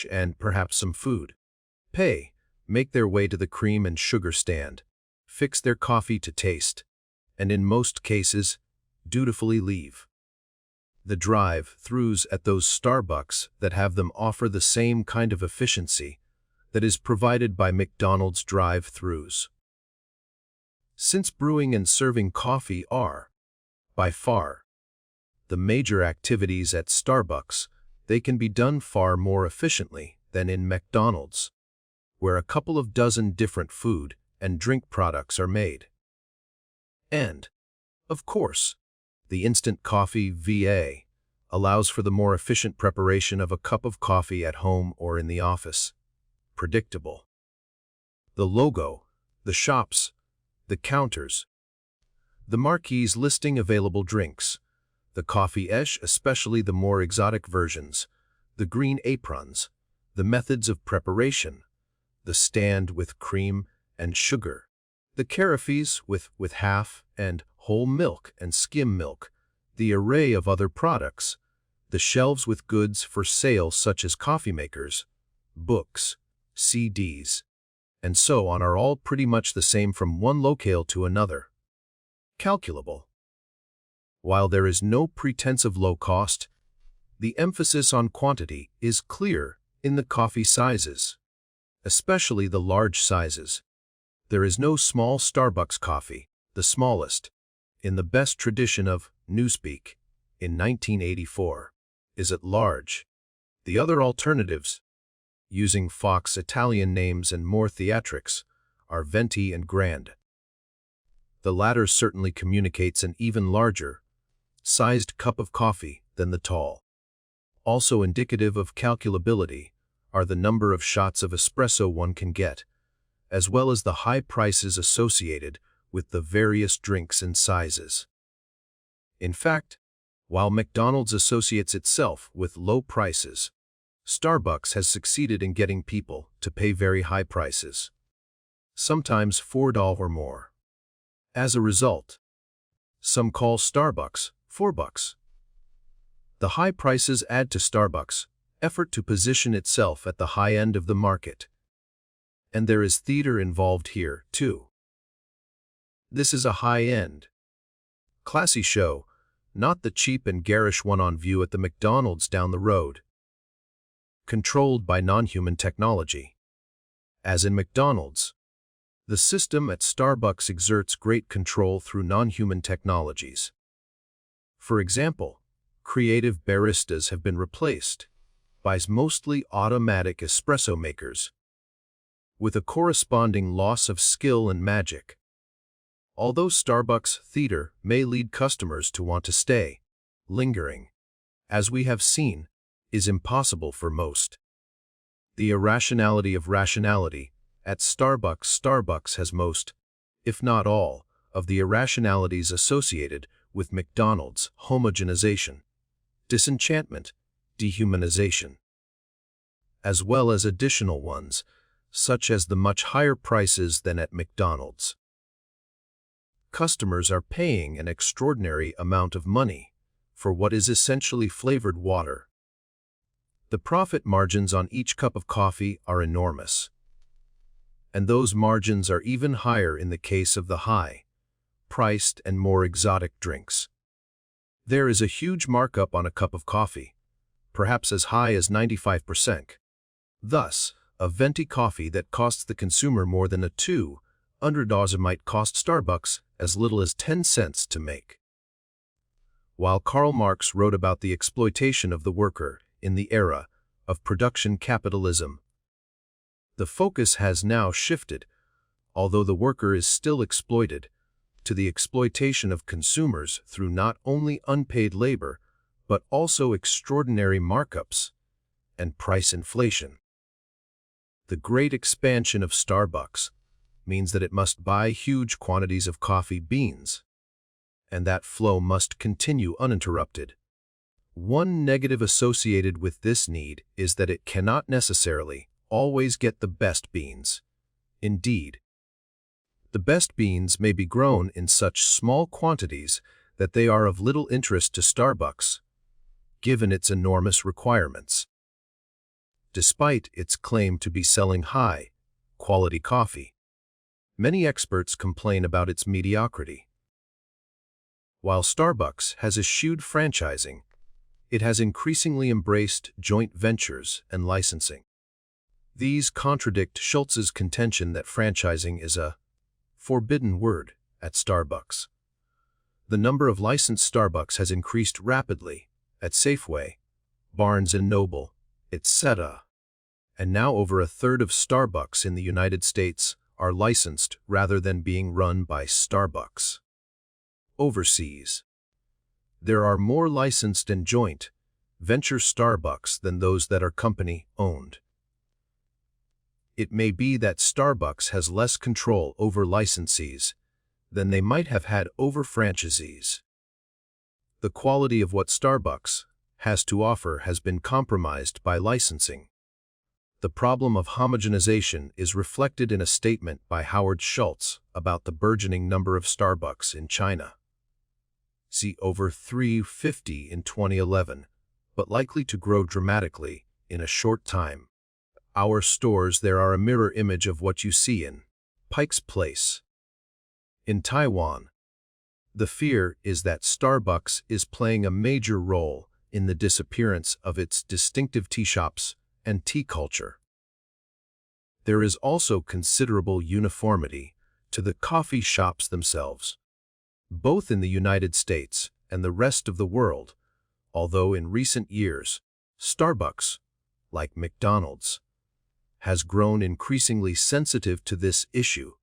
and perhaps some food, pay, make their way to the cream and sugar stand, fix their coffee to taste, and in most cases, dutifully leave. The drive-thrus at those Starbucks that have them offer the same kind of efficiency that is provided by McDonald's drive-thrus. Since brewing and serving coffee are, by far, the major activities at Starbucks, they can be done far more efficiently than in McDonald's, where a couple of dozen different food and drink products are made. And, of course, the instant coffee VA allows for the more efficient preparation of a cup of coffee at home or in the office. Predictable. The logo, the shops, the counters, the marquees listing available drinks, the coffee-esh, especially the more exotic versions, the green aprons, the methods of preparation, the stand with cream and sugar, the carafes with half and whole milk and skim milk, the array of other products, the shelves with goods for sale such as coffee makers, books, CDs, and so on are all pretty much the same from one locale to another. Calculable. While there is no pretense of low cost, the emphasis on quantity is clear in the coffee sizes, especially the large sizes. There is no small Starbucks coffee, the smallest, in the best tradition of Newspeak, in 1984, is at large. The other alternatives, using Fox Italian names and more theatrics, are Venti and Grand. The latter certainly communicates an even larger, sized cup of coffee than the tall. Also indicative of calculability are the number of shots of espresso one can get, as well as the high prices associated with the various drinks and sizes. In fact, while McDonald's associates itself with low prices, Starbucks has succeeded in getting people to pay very high prices, sometimes $4 or more. As a result, some call Starbucks $4. The high prices add to Starbucks' effort to position itself at the high end of the market. And there is theater involved here, too. This is a high-end, classy show, not the cheap and garish one on view at the McDonald's down the road. Controlled by non-human technology. As in McDonald's, the system at Starbucks exerts great control through non-human technologies. For example, creative baristas have been replaced by mostly automatic espresso makers, with a corresponding loss of skill and magic. Although Starbucks theater may lead customers to want to stay, lingering, as we have seen, is impossible for most. The irrationality of rationality at Starbucks has most, if not all, of the irrationalities associated with McDonald's homogenization, disenchantment, dehumanization, as well as additional ones, such as the much higher prices than at McDonald's. Customers are paying an extraordinary amount of money for what is essentially flavored water. The profit margins on each cup of coffee are enormous, and those margins are even higher in the case of the high-priced and more exotic drinks. There is a huge markup on a cup of coffee, perhaps as high as 95%. Thus, a venti coffee that costs the consumer more than a $200 might cost Starbucks as little as 10 cents to make. While Karl Marx wrote about the exploitation of the worker in the era of production capitalism, the focus has now shifted, although the worker is still exploited, to the exploitation of consumers through not only unpaid labor, but also extraordinary markups and price inflation. The great expansion of Starbucks means that it must buy huge quantities of coffee beans, and that flow must continue uninterrupted. One negative associated with this need is that it cannot necessarily always get the best beans. Indeed, the best beans may be grown in such small quantities that they are of little interest to Starbucks, given its enormous requirements. Despite its claim to be selling high-quality coffee, many experts complain about its mediocrity. While Starbucks has eschewed franchising, it has increasingly embraced joint ventures and licensing. These contradict Schultz's contention that franchising is a forbidden word at Starbucks. The number of licensed Starbucks has increased rapidly at Safeway, Barnes & Noble, etc., and now over a third of Starbucks in the United States are licensed rather than being run by Starbucks. Overseas, there are more licensed and joint venture Starbucks than those that are company-owned. It may be that Starbucks has less control over licensees than they might have had over franchisees. The quality of what Starbucks has to offer has been compromised by licensing. The problem of homogenization is reflected in a statement by Howard Schultz about the burgeoning number of Starbucks in China. See over 350 in 2011, but likely to grow dramatically in a short time. Our stores there are a mirror image of what you see in Pike's Place. In Taiwan, The fear is that Starbucks is playing a major role in the disappearance of its distinctive tea shops and tea culture. There is also considerable uniformity to the coffee shops themselves, both in the United States and the rest of the world, although in recent years, Starbucks, like McDonald's, has grown increasingly sensitive to this issue,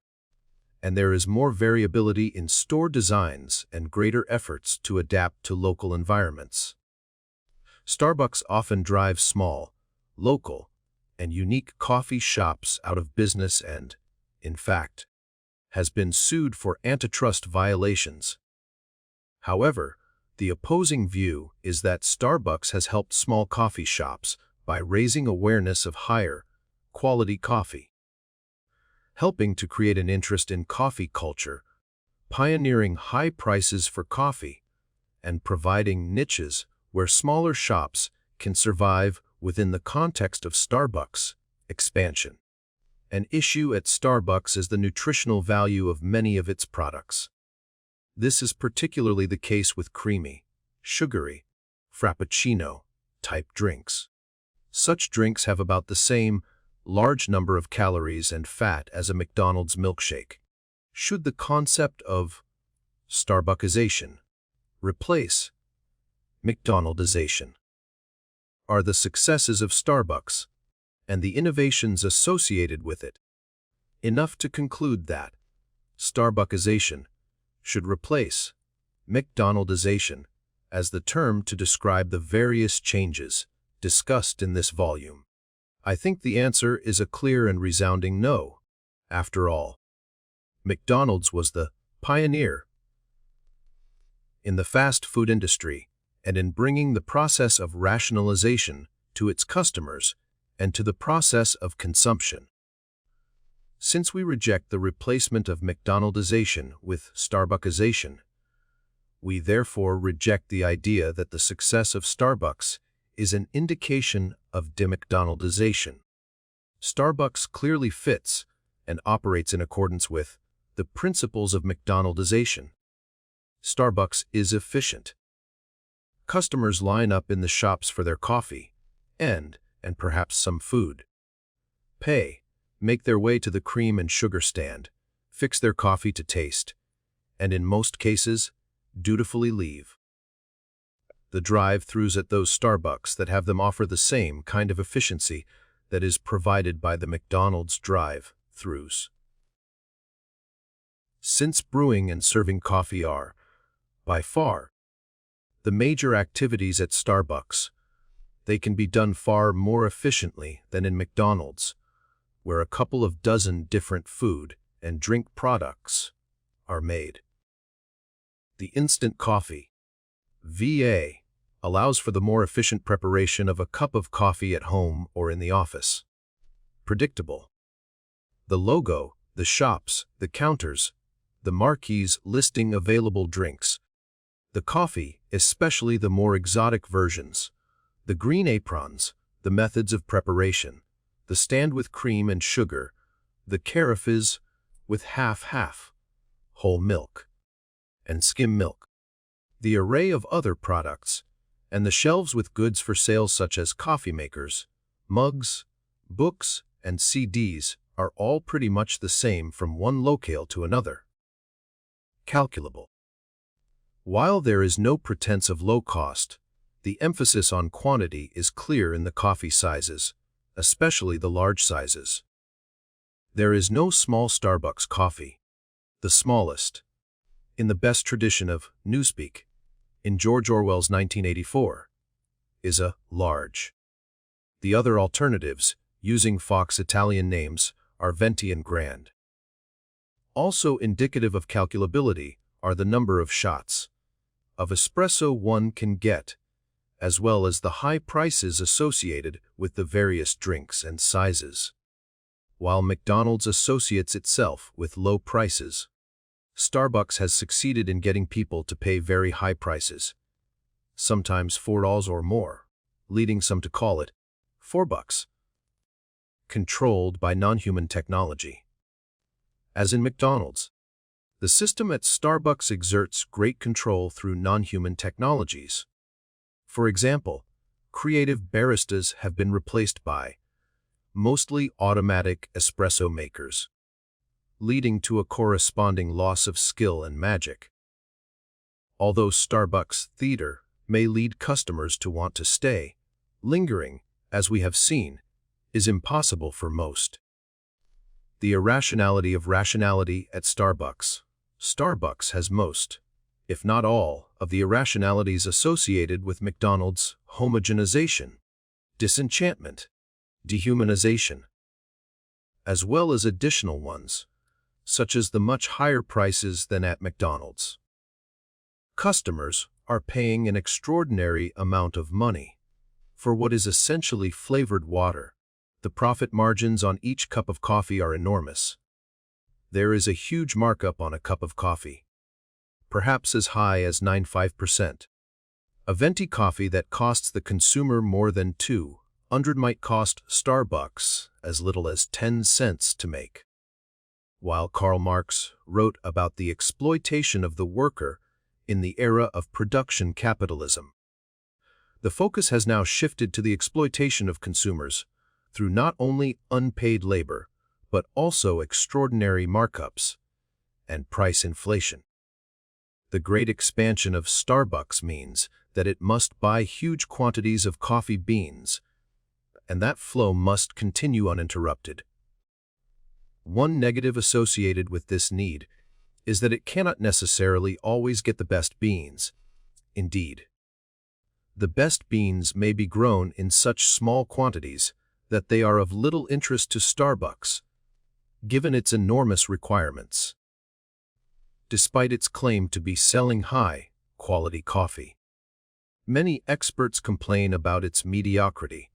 and there is more variability in store designs and greater efforts to adapt to local environments. Starbucks often drives small, local, and unique coffee shops out of business and, in fact, has been sued for antitrust violations. However, the opposing view is that Starbucks has helped small coffee shops by raising awareness of higher quality coffee, helping to create an interest in coffee culture, pioneering high prices for coffee, and providing niches where smaller shops can survive within the context of Starbucks expansion. An issue at Starbucks is the nutritional value of many of its products. This is particularly the case with creamy, sugary, frappuccino-type drinks. Such drinks have about the same large number of calories and fat as a McDonald's milkshake. Should the concept of Starbuckization replace McDonaldization? Are the successes of Starbucks and the innovations associated with it enough to conclude that Starbuckization should replace McDonaldization as the term to describe the various changes discussed in this volume? I think the answer is a clear and resounding no. After all, McDonald's was the pioneer in the fast food industry and in bringing the process of rationalization to its customers and to the process of consumption. Since we reject the replacement of McDonaldization with Starbuckization, we therefore reject the idea that the success of Starbucks is an indication of de-McDonaldization. Starbucks clearly fits and operates in accordance with the principles of McDonaldization. Starbucks is efficient. Customers line up in the shops for their coffee and perhaps some food, pay, make their way to the cream and sugar stand, fix their coffee to taste, and in most cases, dutifully leave. The drive-thrus at those Starbucks that have them offer the same kind of efficiency that is provided by the McDonald's drive-thrus. Since brewing and serving coffee are, by far, the major activities at Starbucks, they can be done far more efficiently than in McDonald's, where a couple of dozen different food and drink products are made. The instant coffee, VA, allows for the more efficient preparation of a cup of coffee at home or in the office. Predictable. The logo, the shops, the counters, the marquees listing available drinks. The coffee, especially the more exotic versions. The green aprons, the methods of preparation. The stand with cream and sugar. The carafes with half-half, whole milk, and skim milk. The array of other products, and the shelves with goods for sale such as coffee makers, mugs, books, and CDs are all pretty much the same from one locale to another. Calculable. While there is no pretense of low cost, the emphasis on quantity is clear in the coffee sizes, especially the large sizes. There is no small Starbucks coffee. The smallest, in the best tradition of Newspeak, in George Orwell's 1984, is a large. The other alternatives, using Fox Italian names, are Venti and Grand. Also indicative of calculability are the number of shots of espresso one can get, as well as the high prices associated with the various drinks and sizes. While McDonald's associates itself with low prices, Starbucks has succeeded in getting people to pay very high prices, sometimes $4 or more, leading some to call it $4. Controlled by non-human technology. As in McDonald's, The system at Starbucks exerts great control through non-human technologies. For example, creative baristas have been replaced by mostly automatic espresso makers, leading to a corresponding loss of skill and magic. Although Starbucks theater may lead customers to want to stay, lingering, as we have seen, is impossible for most. The irrationality of rationality at Starbucks. Starbucks has most, if not all, of the irrationalities associated with McDonald's homogenization, disenchantment, dehumanization, as well as additional ones, such as the much higher prices than at McDonald's. Customers are paying an extraordinary amount of money for what is essentially flavored water. The profit margins on each cup of coffee are enormous. There is a huge markup on a cup of coffee, perhaps as high as 95%. A venti coffee that costs the consumer more than $200 might cost Starbucks as little as 10 cents to make. While Karl Marx wrote about the exploitation of the worker in the era of production capitalism, the focus has now shifted to the exploitation of consumers through not only unpaid labor, but also extraordinary markups and price inflation. The great expansion of Starbucks means that it must buy huge quantities of coffee beans, and that flow must continue uninterrupted. One negative associated with this need is that it cannot necessarily always get the best beans. Indeed, the best beans may be grown in such small quantities that they are of little interest to Starbucks, given its enormous requirements, despite its claim to be selling high-quality coffee. Many experts complain about its mediocrity.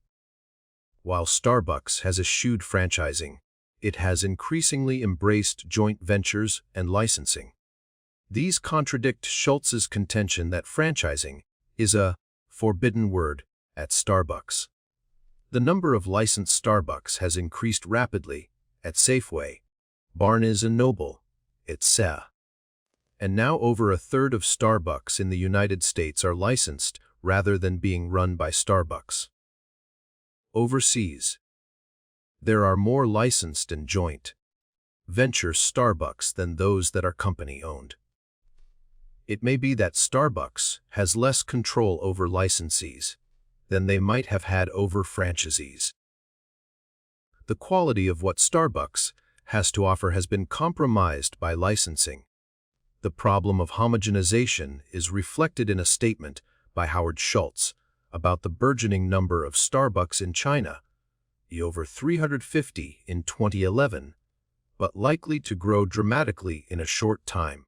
While Starbucks has eschewed franchising, it has increasingly embraced joint ventures and licensing. These contradict Schultz's contention that franchising is a forbidden word at Starbucks. The number of licensed Starbucks has increased rapidly at Safeway, Barnes & Noble, etc. And now over a third of Starbucks in the United States are licensed rather than being run by Starbucks. Overseas, there are more licensed and joint venture Starbucks than those that are company-owned. It may be that Starbucks has less control over licensees than they might have had over franchisees. The quality of what Starbucks has to offer has been compromised by licensing. The problem of homogenization is reflected in a statement by Howard Schultz about the burgeoning number of Starbucks in China, over 350 in 2011, but likely to grow dramatically in a short time.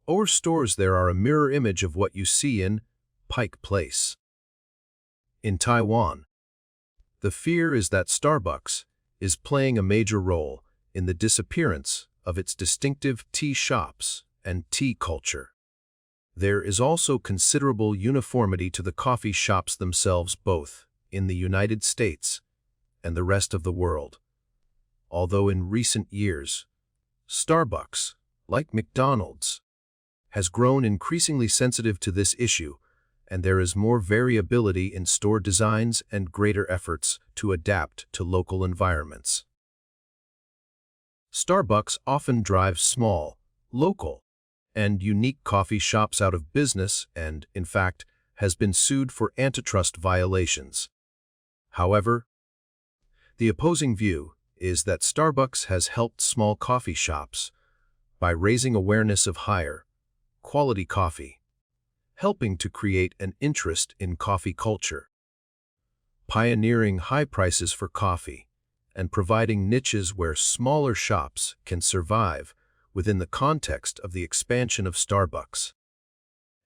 Our stores there are a mirror image of what you see in Pike Place. In Taiwan, the fear is that Starbucks is playing a major role in the disappearance of its distinctive tea shops and tea culture. There is also considerable uniformity to the coffee shops themselves, both in the United States and the rest of the world. Although in recent years, Starbucks, like McDonald's, has grown increasingly sensitive to this issue, and there is more variability in store designs and greater efforts to adapt to local environments. Starbucks often drives small, local, and unique coffee shops out of business and, in fact, has been sued for antitrust violations. However, the opposing view is that Starbucks has helped small coffee shops by raising awareness of higher quality coffee, helping to create an interest in coffee culture, pioneering high prices for coffee, and providing niches where smaller shops can survive within the context of the expansion of Starbucks.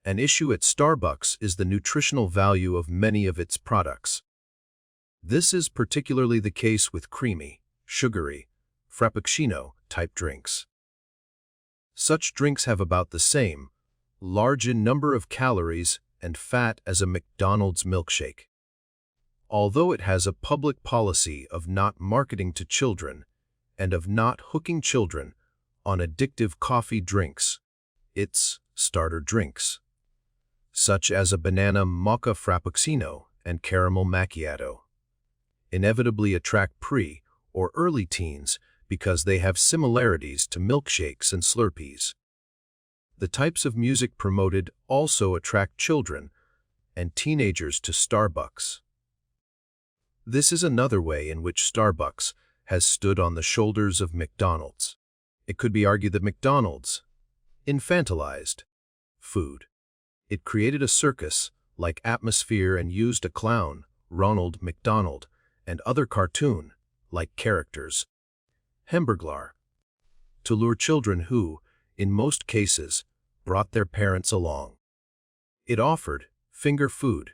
An issue at Starbucks is the nutritional value of many of its products. This is particularly the case with creamy, sugary, frappuccino-type drinks. Such drinks have about the same, large in number of calories and fat as a McDonald's milkshake. Although it has a public policy of not marketing to children and of not hooking children on addictive coffee drinks, its starter drinks, such as a banana mocha frappuccino and caramel macchiato, inevitably attract pre- or early teens because they have similarities to milkshakes and Slurpees. The types of music promoted also attract children and teenagers to Starbucks. This is another way in which Starbucks has stood on the shoulders of McDonald's. It could be argued that McDonald's infantilized food. It created a circus-like atmosphere and used a clown, Ronald McDonald, and other cartoon-like characters, Hamburglar, to lure children who, in most cases, brought their parents along. It offered finger food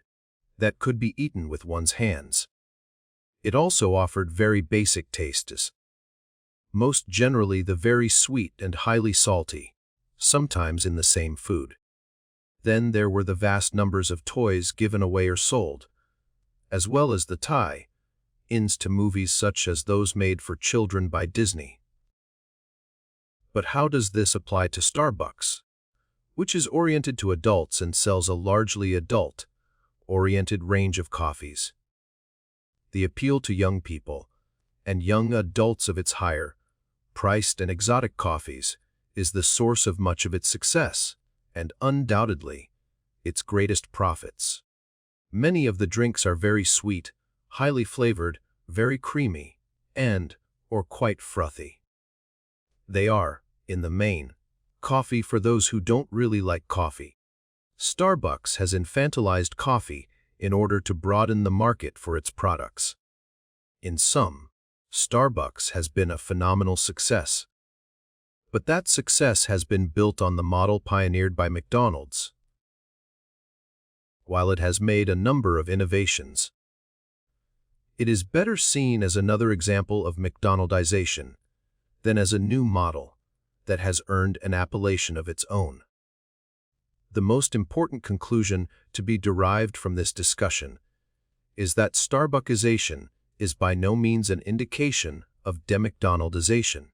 that could be eaten with one's hands. It also offered very basic tastes, most generally the very sweet and highly salty, sometimes in the same food. Then there were the vast numbers of toys given away or sold, as well as the tie-ins to movies such as those made for children by Disney. But how does this apply to Starbucks, which is oriented to adults and sells a largely adult-oriented range of coffees? The appeal to young people and young adults of its higher-priced and exotic coffees is the source of much of its success and undoubtedly its greatest profits. Many of the drinks are very sweet, highly flavored, very creamy, and/or quite frothy. They are, in the main, coffee for those who don't really like coffee. Starbucks has infantilized coffee in order to broaden the market for its products. In sum, Starbucks has been a phenomenal success. But that success has been built on the model pioneered by McDonald's. While it has made a number of innovations, it is better seen as another example of McDonaldization than as a new model that has earned an appellation of its own. The most important conclusion to be derived from this discussion is that Starbuckization is by no means an indication of de-McDonaldization.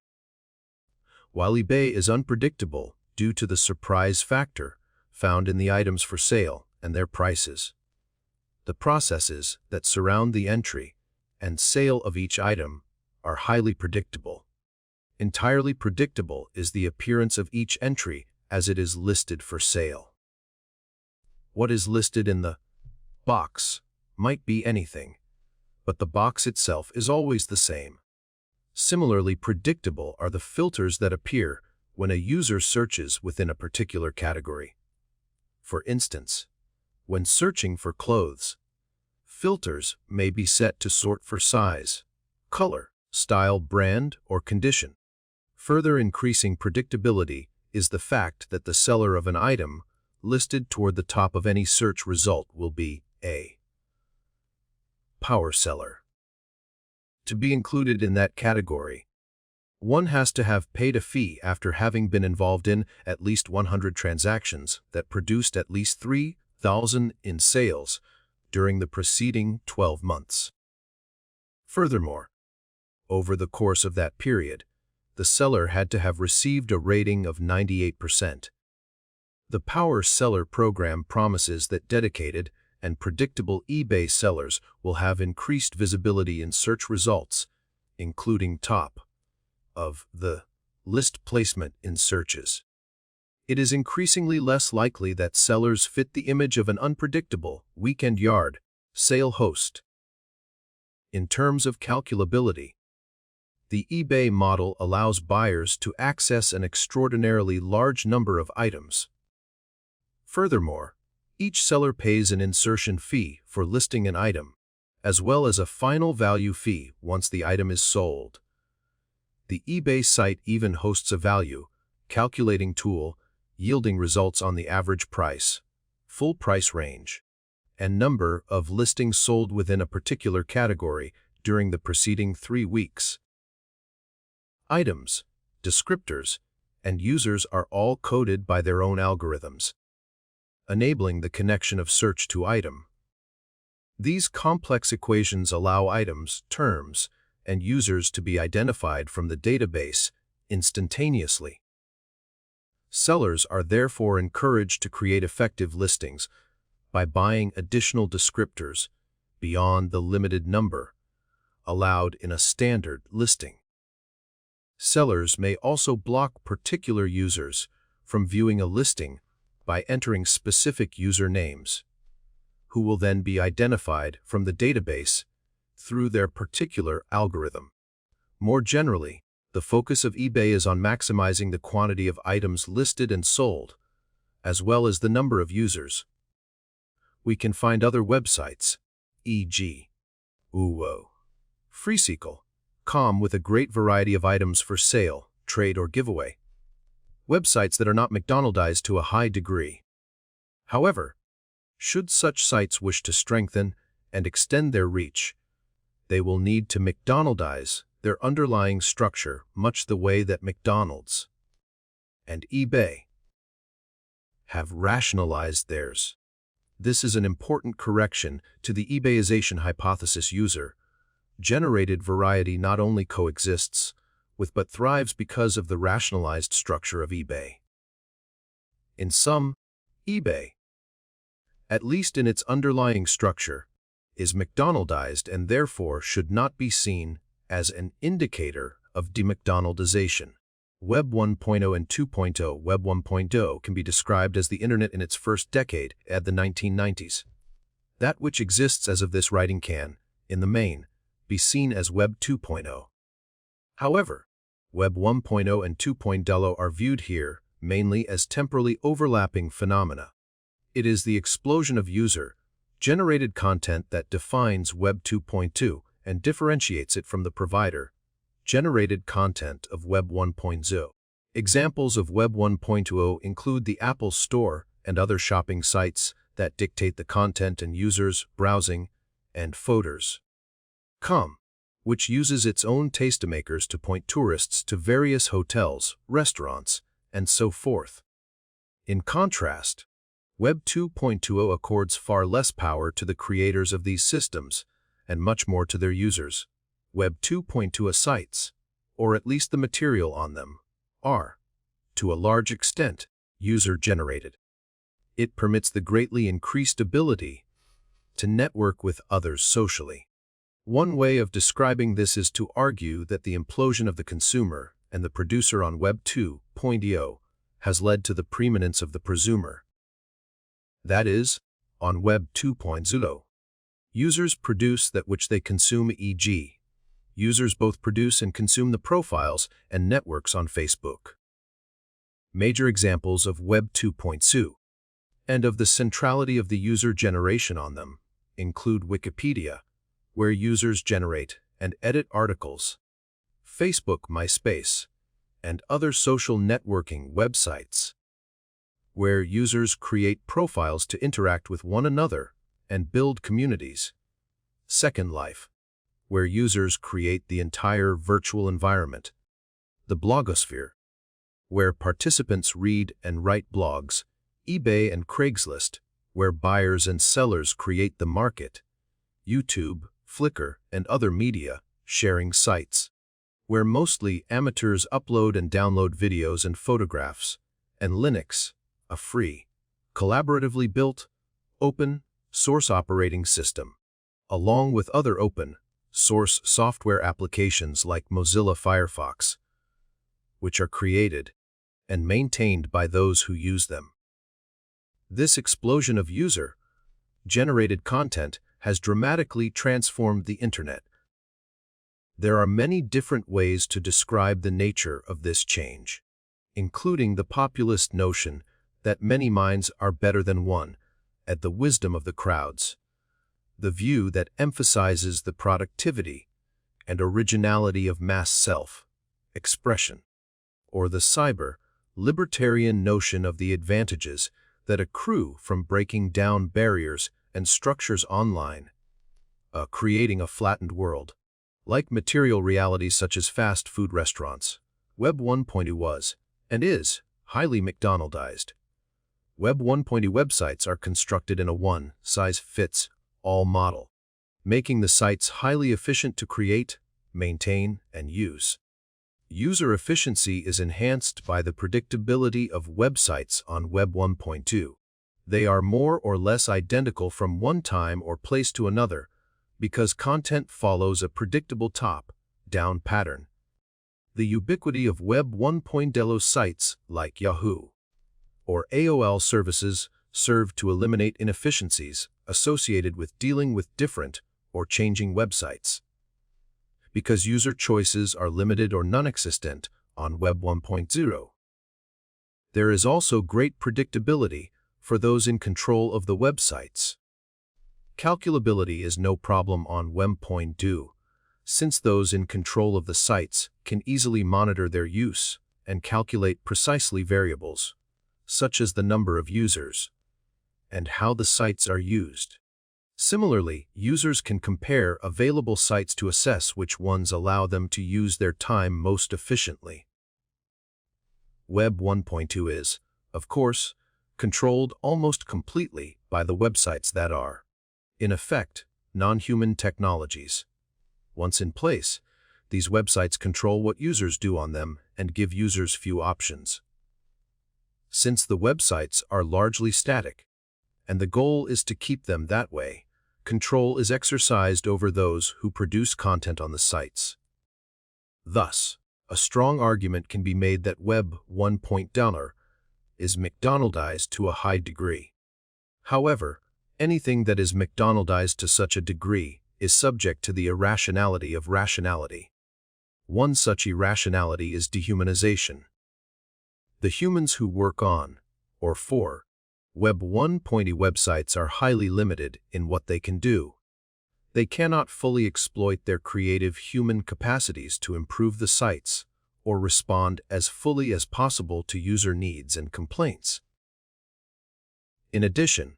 While eBay is unpredictable due to the surprise factor found in the items for sale and their prices, the processes that surround the entry and sale of each item are highly predictable. Entirely predictable is the appearance of each entry as it is listed for sale. What is listed in the box might be anything, but the box itself is always the same. Similarly predictable are the filters that appear when a user searches within a particular category. For instance, when searching for clothes, filters may be set to sort for size, color, style, brand, or condition. Further increasing predictability is the fact that the seller of an item listed toward the top of any search result will be a power seller. To be included in that category, one has to have paid a fee after having been involved in at least 100 transactions that produced at least $3,000 in sales during the preceding 12 months. Furthermore, over the course of that period, the seller had to have received a rating of 98%. The Power Seller program promises that dedicated and predictable eBay sellers will have increased visibility in search results, including top of the list placement in searches. It is increasingly less likely that sellers fit the image of an unpredictable weekend yard sale host. In terms of calculability, the eBay model allows buyers to access an extraordinarily large number of items. Furthermore, each seller pays an insertion fee for listing an item, as well as a final value fee once the item is sold. The eBay site even hosts a value calculating tool yielding results on the average price, full price range, and number of listings sold within a particular category during the preceding 3 weeks. Items, descriptors, and users are all coded by their own algorithms, enabling the connection of search to item. These complex equations allow items, terms, and users to be identified from the database instantaneously. Sellers are therefore encouraged to create effective listings by buying additional descriptors beyond the limited number allowed in a standard listing. Sellers may also block particular users from viewing a listing by entering specific user names, who will then be identified from the database through their particular algorithm. More generally, the focus of eBay is on maximizing the quantity of items listed and sold, as well as the number of users. We can find other websites, e.g., freecycle.com, with a great variety of items for sale, trade, or giveaway. Websites that are not McDonaldized to a high degree. However, should such sites wish to strengthen and extend their reach, they will need to McDonaldize their underlying structure much the way that McDonald's and eBay have rationalized theirs. This is an important correction to the eBayization hypothesis. User-generated variety not only coexists with but thrives because of the rationalized structure of eBay. In sum, eBay, at least in its underlying structure, is McDonaldized and therefore should not be seen as an indicator of de-McDonaldization. Web 1.0 and 2.0. Web 1.0 can be described as the Internet in its first decade, at the 1990s. That which exists as of this writing can, in the main, be seen as Web 2.0. However, Web 1.0 and 2.0 are viewed here mainly as temporally overlapping phenomena. It is the explosion of user-generated content that defines Web 2.2 and differentiates it from the provider-generated content of Web 1.0. Examples of Web 1.0 include the Apple Store and other shopping sites that dictate the content and users browsing, and Photors.com, which uses its own tastemakers to point tourists to various hotels, restaurants, and so forth. In contrast, Web 2.0 accords far less power to the creators of these systems and much more to their users. Web 2.2 sites, or at least the material on them, are, to a large extent, user-generated. It permits the greatly increased ability to network with others socially. One way of describing this is to argue that the implosion of the consumer and the producer on Web 2.0 has led to the preeminence of the presumer. That is, on Web 2.0, users produce that which they consume, e.g., users both produce and consume the profiles and networks on Facebook. Major examples of Web 2.2 and of the centrality of the user generation on them include Wikipedia, where users generate and edit articles, Facebook, MySpace, and other social networking websites, where users create profiles to interact with one another and build communities. Second Life, where users create the entire virtual environment. The blogosphere, where participants read and write blogs. eBay and Craigslist, where buyers and sellers create the market. YouTube, Flickr, and other media sharing sites, where mostly amateurs upload and download videos and photographs. And Linux, a free, collaboratively built, open-source operating system, along with other open-source software applications like Mozilla Firefox, which are created and maintained by those who use them. This explosion of user-generated content has dramatically transformed the Internet. There are many different ways to describe the nature of this change, including the populist notion that many minds are better than one, and the wisdom of the crowds, the view that emphasizes the productivity and originality of mass self-expression, or the cyber-libertarian notion of the advantages that accrue from breaking down barriers and structures online, creating a flattened world. Like material realities such as fast food restaurants, Web 1.0 was, and is, highly McDonaldized. Web 1.0 websites are constructed in a one-size-fits-all model, making the sites highly efficient to create, maintain, and use. User efficiency is enhanced by the predictability of websites on Web 1.2. They are more or less identical from one time or place to another because content follows a predictable top-down pattern. The ubiquity of Web 1.0 sites like Yahoo or AOL services serve to eliminate inefficiencies associated with dealing with different or changing websites. Because user choices are limited or non-existent on Web 1.0. There is also great predictability for those in control of the websites. Calculability is no problem on Web 1.2, since those in control of the sites can easily monitor their use and calculate precisely variables, such as the number of users and how the sites are used. Similarly, users can compare available sites to assess which ones allow them to use their time most efficiently. Web 1.2 is, of course, controlled almost completely by the websites that are, in effect, non-human technologies. Once in place, these websites control what users do on them and give users few options. Since the websites are largely static, and the goal is to keep them that way, control is exercised over those who produce content on the sites. Thus, a strong argument can be made that Web 1.0 is McDonaldized to a high degree. However, anything that is McDonaldized to such a degree is subject to the irrationality of rationality. One such irrationality is dehumanization. The humans who work on, or for, Web 1.0 websites are highly limited in what they can do. They cannot fully exploit their creative human capacities to improve the sites or respond as fully as possible to user needs and complaints. In addition,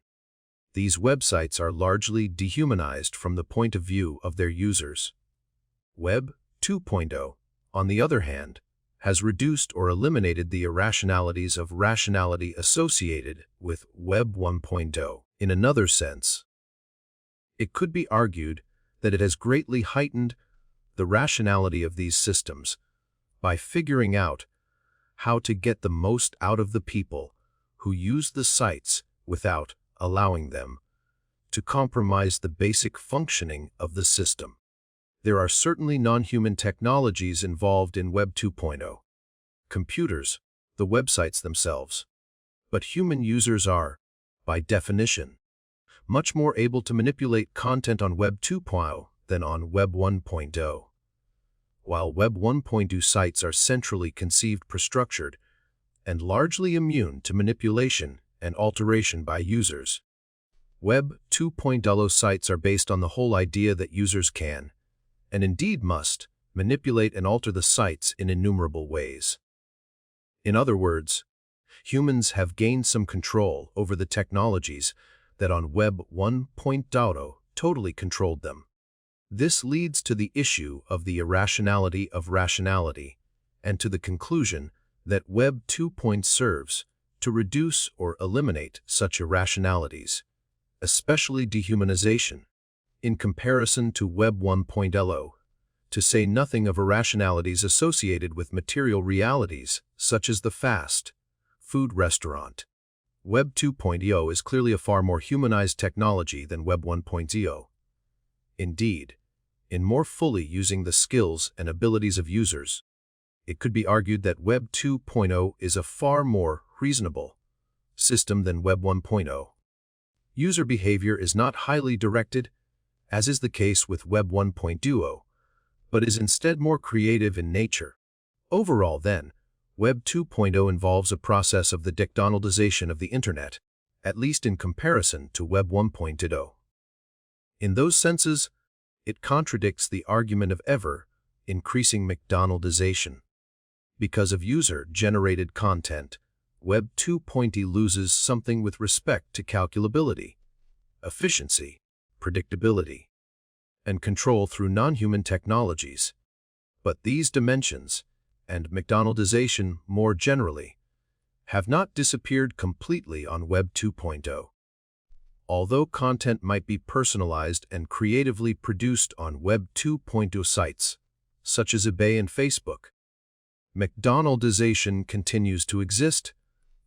these websites are largely dehumanized from the point of view of their users. Web 2.0, on the other hand, has reduced or eliminated the irrationalities of rationality associated with Web 1.0. In another sense, it could be argued that it has greatly heightened the rationality of these systems by figuring out how to get the most out of the people who use the sites without allowing them to compromise the basic functioning of the system. There are certainly non-human technologies involved in Web 2.0. Computers, the websites themselves. But human users are, by definition, much more able to manipulate content on Web 2.0 than on Web 1.0. While Web 1.2 sites are centrally conceived, prestructured, and largely immune to manipulation and alteration by users, Web 2.0 sites are based on the whole idea that users can, and indeed must, manipulate and alter the sites in innumerable ways. In other words, humans have gained some control over the technologies that on Web 1.0 totally controlled them. This leads to the issue of the irrationality of rationality and to the conclusion that Web 2.0 serves to reduce or eliminate such irrationalities, especially dehumanization, in comparison to Web 1.0, to say nothing of irrationalities associated with material realities, such as the fast food restaurant. Web 2.0 is clearly a far more humanized technology than Web 1.0. Indeed, in more fully using the skills and abilities of users, it could be argued that Web 2.0 is a far more reasonable system than Web 1.0. User behavior is not highly directed, as is the case with Web 1.0, but is instead more creative in nature. Overall, then, Web 2.0 involves a process of the McDonaldization of the Internet, at least in comparison to Web 1.0. In those senses, it contradicts the argument of ever-increasing McDonaldization. Because of user-generated content, Web 2.0 loses something with respect to calculability, efficiency, predictability, and control through non-human technologies. But these dimensions, and McDonaldization more generally, have not disappeared completely on Web 2.0. Although content might be personalized and creatively produced on Web 2.0 sites, such as eBay and Facebook, McDonaldization continues to exist,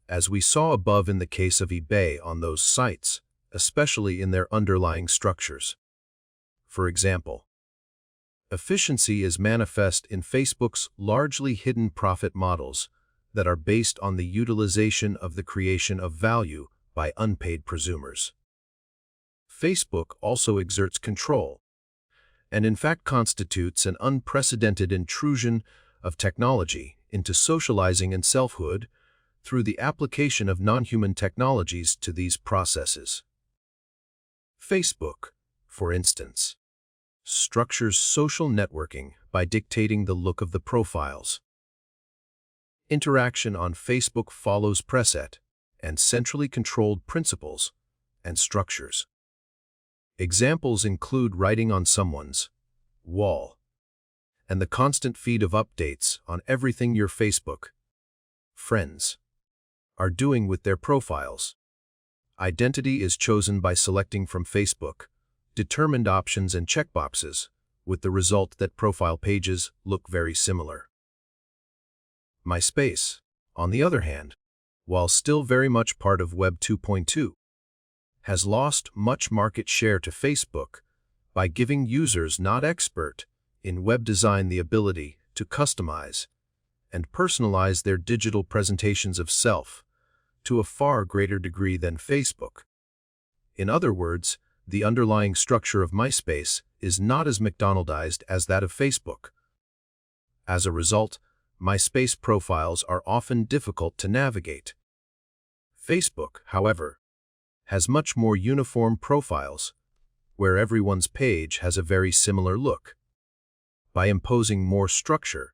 as we saw above in the case of eBay on those sites, especially in their underlying structures. For example, efficiency is manifest in Facebook's largely hidden profit models that are based on the utilization of the creation of value by unpaid prosumers. Facebook also exerts control, and in fact constitutes an unprecedented intrusion of technology into socializing and selfhood through the application of non-human technologies to these processes. Facebook, for instance, structures social networking by dictating the look of the profiles. Interaction on Facebook follows preset and centrally controlled principles and structures. Examples include writing on someone's wall and the constant feed of updates on everything your Facebook friends are doing with their profiles. Identity is chosen by selecting from Facebook determined options and checkboxes, with the result that profile pages look very similar. MySpace, on the other hand, while still very much part of Web 2.2, has lost much market share to Facebook by giving users not expert in web design the ability to customize and personalize their digital presentations of self to a far greater degree than Facebook. In other words, the underlying structure of MySpace is not as McDonaldized as that of Facebook. As a result, MySpace profiles are often difficult to navigate. Facebook, however, has much more uniform profiles, where everyone's page has a very similar look. By imposing more structure,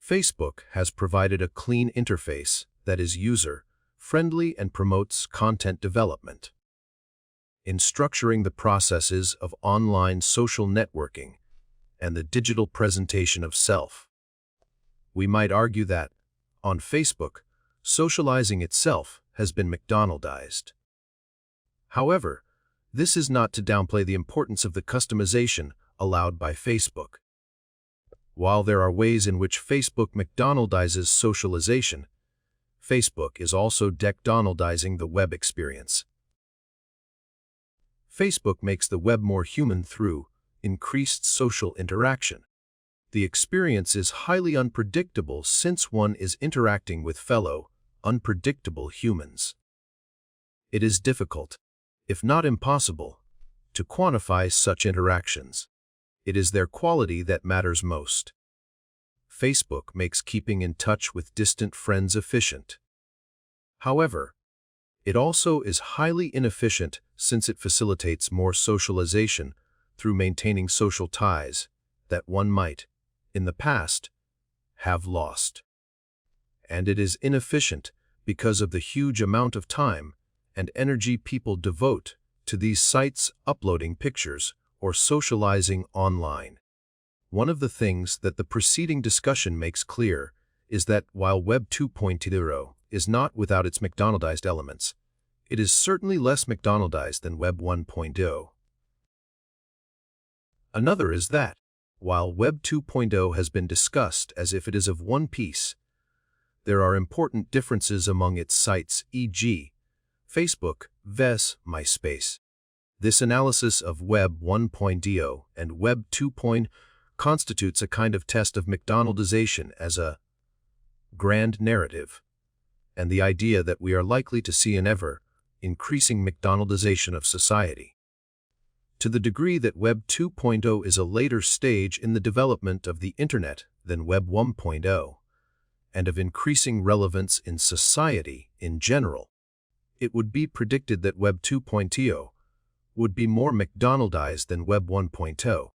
Facebook has provided a clean interface that is user-friendly and promotes content development. In structuring the processes of online social networking and the digital presentation of self, we might argue that, on Facebook, socializing itself has been McDonaldized. However, this is not to downplay the importance of the customization allowed by Facebook. While there are ways in which Facebook McDonaldizes socialization, Facebook is also McDonaldizing the web experience. Facebook makes the web more human through increased social interaction. The experience is highly unpredictable since one is interacting with fellow, unpredictable humans. It is difficult, if not impossible, to quantify such interactions. It is their quality that matters most. Facebook makes keeping in touch with distant friends efficient. However, it also is highly inefficient since it facilitates more socialization through maintaining social ties that one might, in the past, have lost. And it is inefficient because of the huge amount of time and energy people devote to these sites uploading pictures or socializing online. One of the things that the preceding discussion makes clear is that while Web 2.0 is not without its McDonaldized elements, it is certainly less McDonaldized than Web 1.0. Another is that, while Web 2.0 has been discussed as if it is of one piece, there are important differences among its sites, e.g., Facebook vs. MySpace. This analysis of Web 1.0 and Web 2.0 constitutes a kind of test of McDonaldization as a grand narrative, and the idea that we are likely to see an ever-increasing McDonaldization of society. To the degree that Web 2.0 is a later stage in the development of the Internet than Web 1.0, and of increasing relevance in society in general, it would be predicted that Web 2.0 would be more McDonaldized than Web 1.0.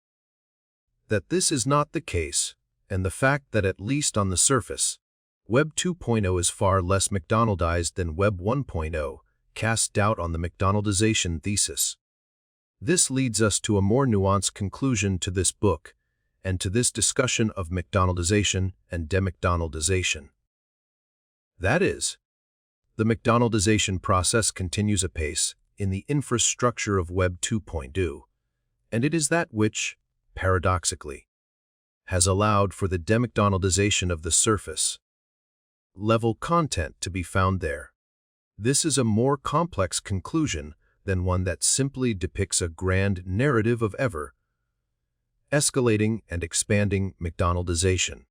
That this is not the case, and the fact that at least on the surface, Web 2.0 is far less McDonaldized than Web 1.0, casts doubt on the McDonaldization thesis. This leads us to a more nuanced conclusion to this book and to this discussion of McDonaldization and de-McDonaldization. That is, the McDonaldization process continues apace in the infrastructure of Web 2.0, and it is that which, paradoxically, has allowed for the de-McDonaldization of the surface level content to be found there. This is a more complex conclusion than one that simply depicts a grand narrative of ever escalating and expanding McDonaldization.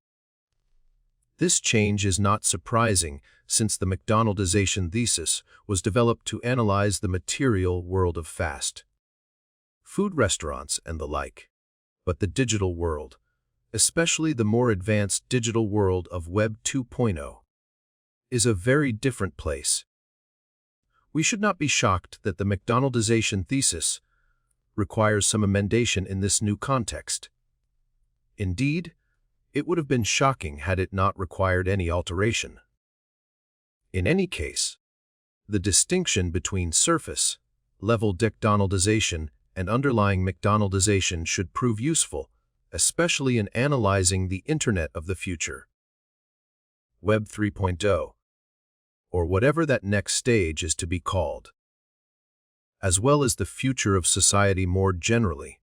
This change is not surprising, since the McDonaldization thesis was developed to analyze the material world of fast food restaurants and the like. But the digital world, especially the more advanced digital world of Web 2.0, is a very different place. We should not be shocked that the McDonaldization thesis requires some amendation in this new context. Indeed, it would have been shocking had it not required any alteration. In any case, the distinction between surface-level McDonaldization and underlying McDonaldization should prove useful, especially in analyzing the Internet of the future, Web 3.0, or whatever that next stage is to be called, as well as the future of society more generally.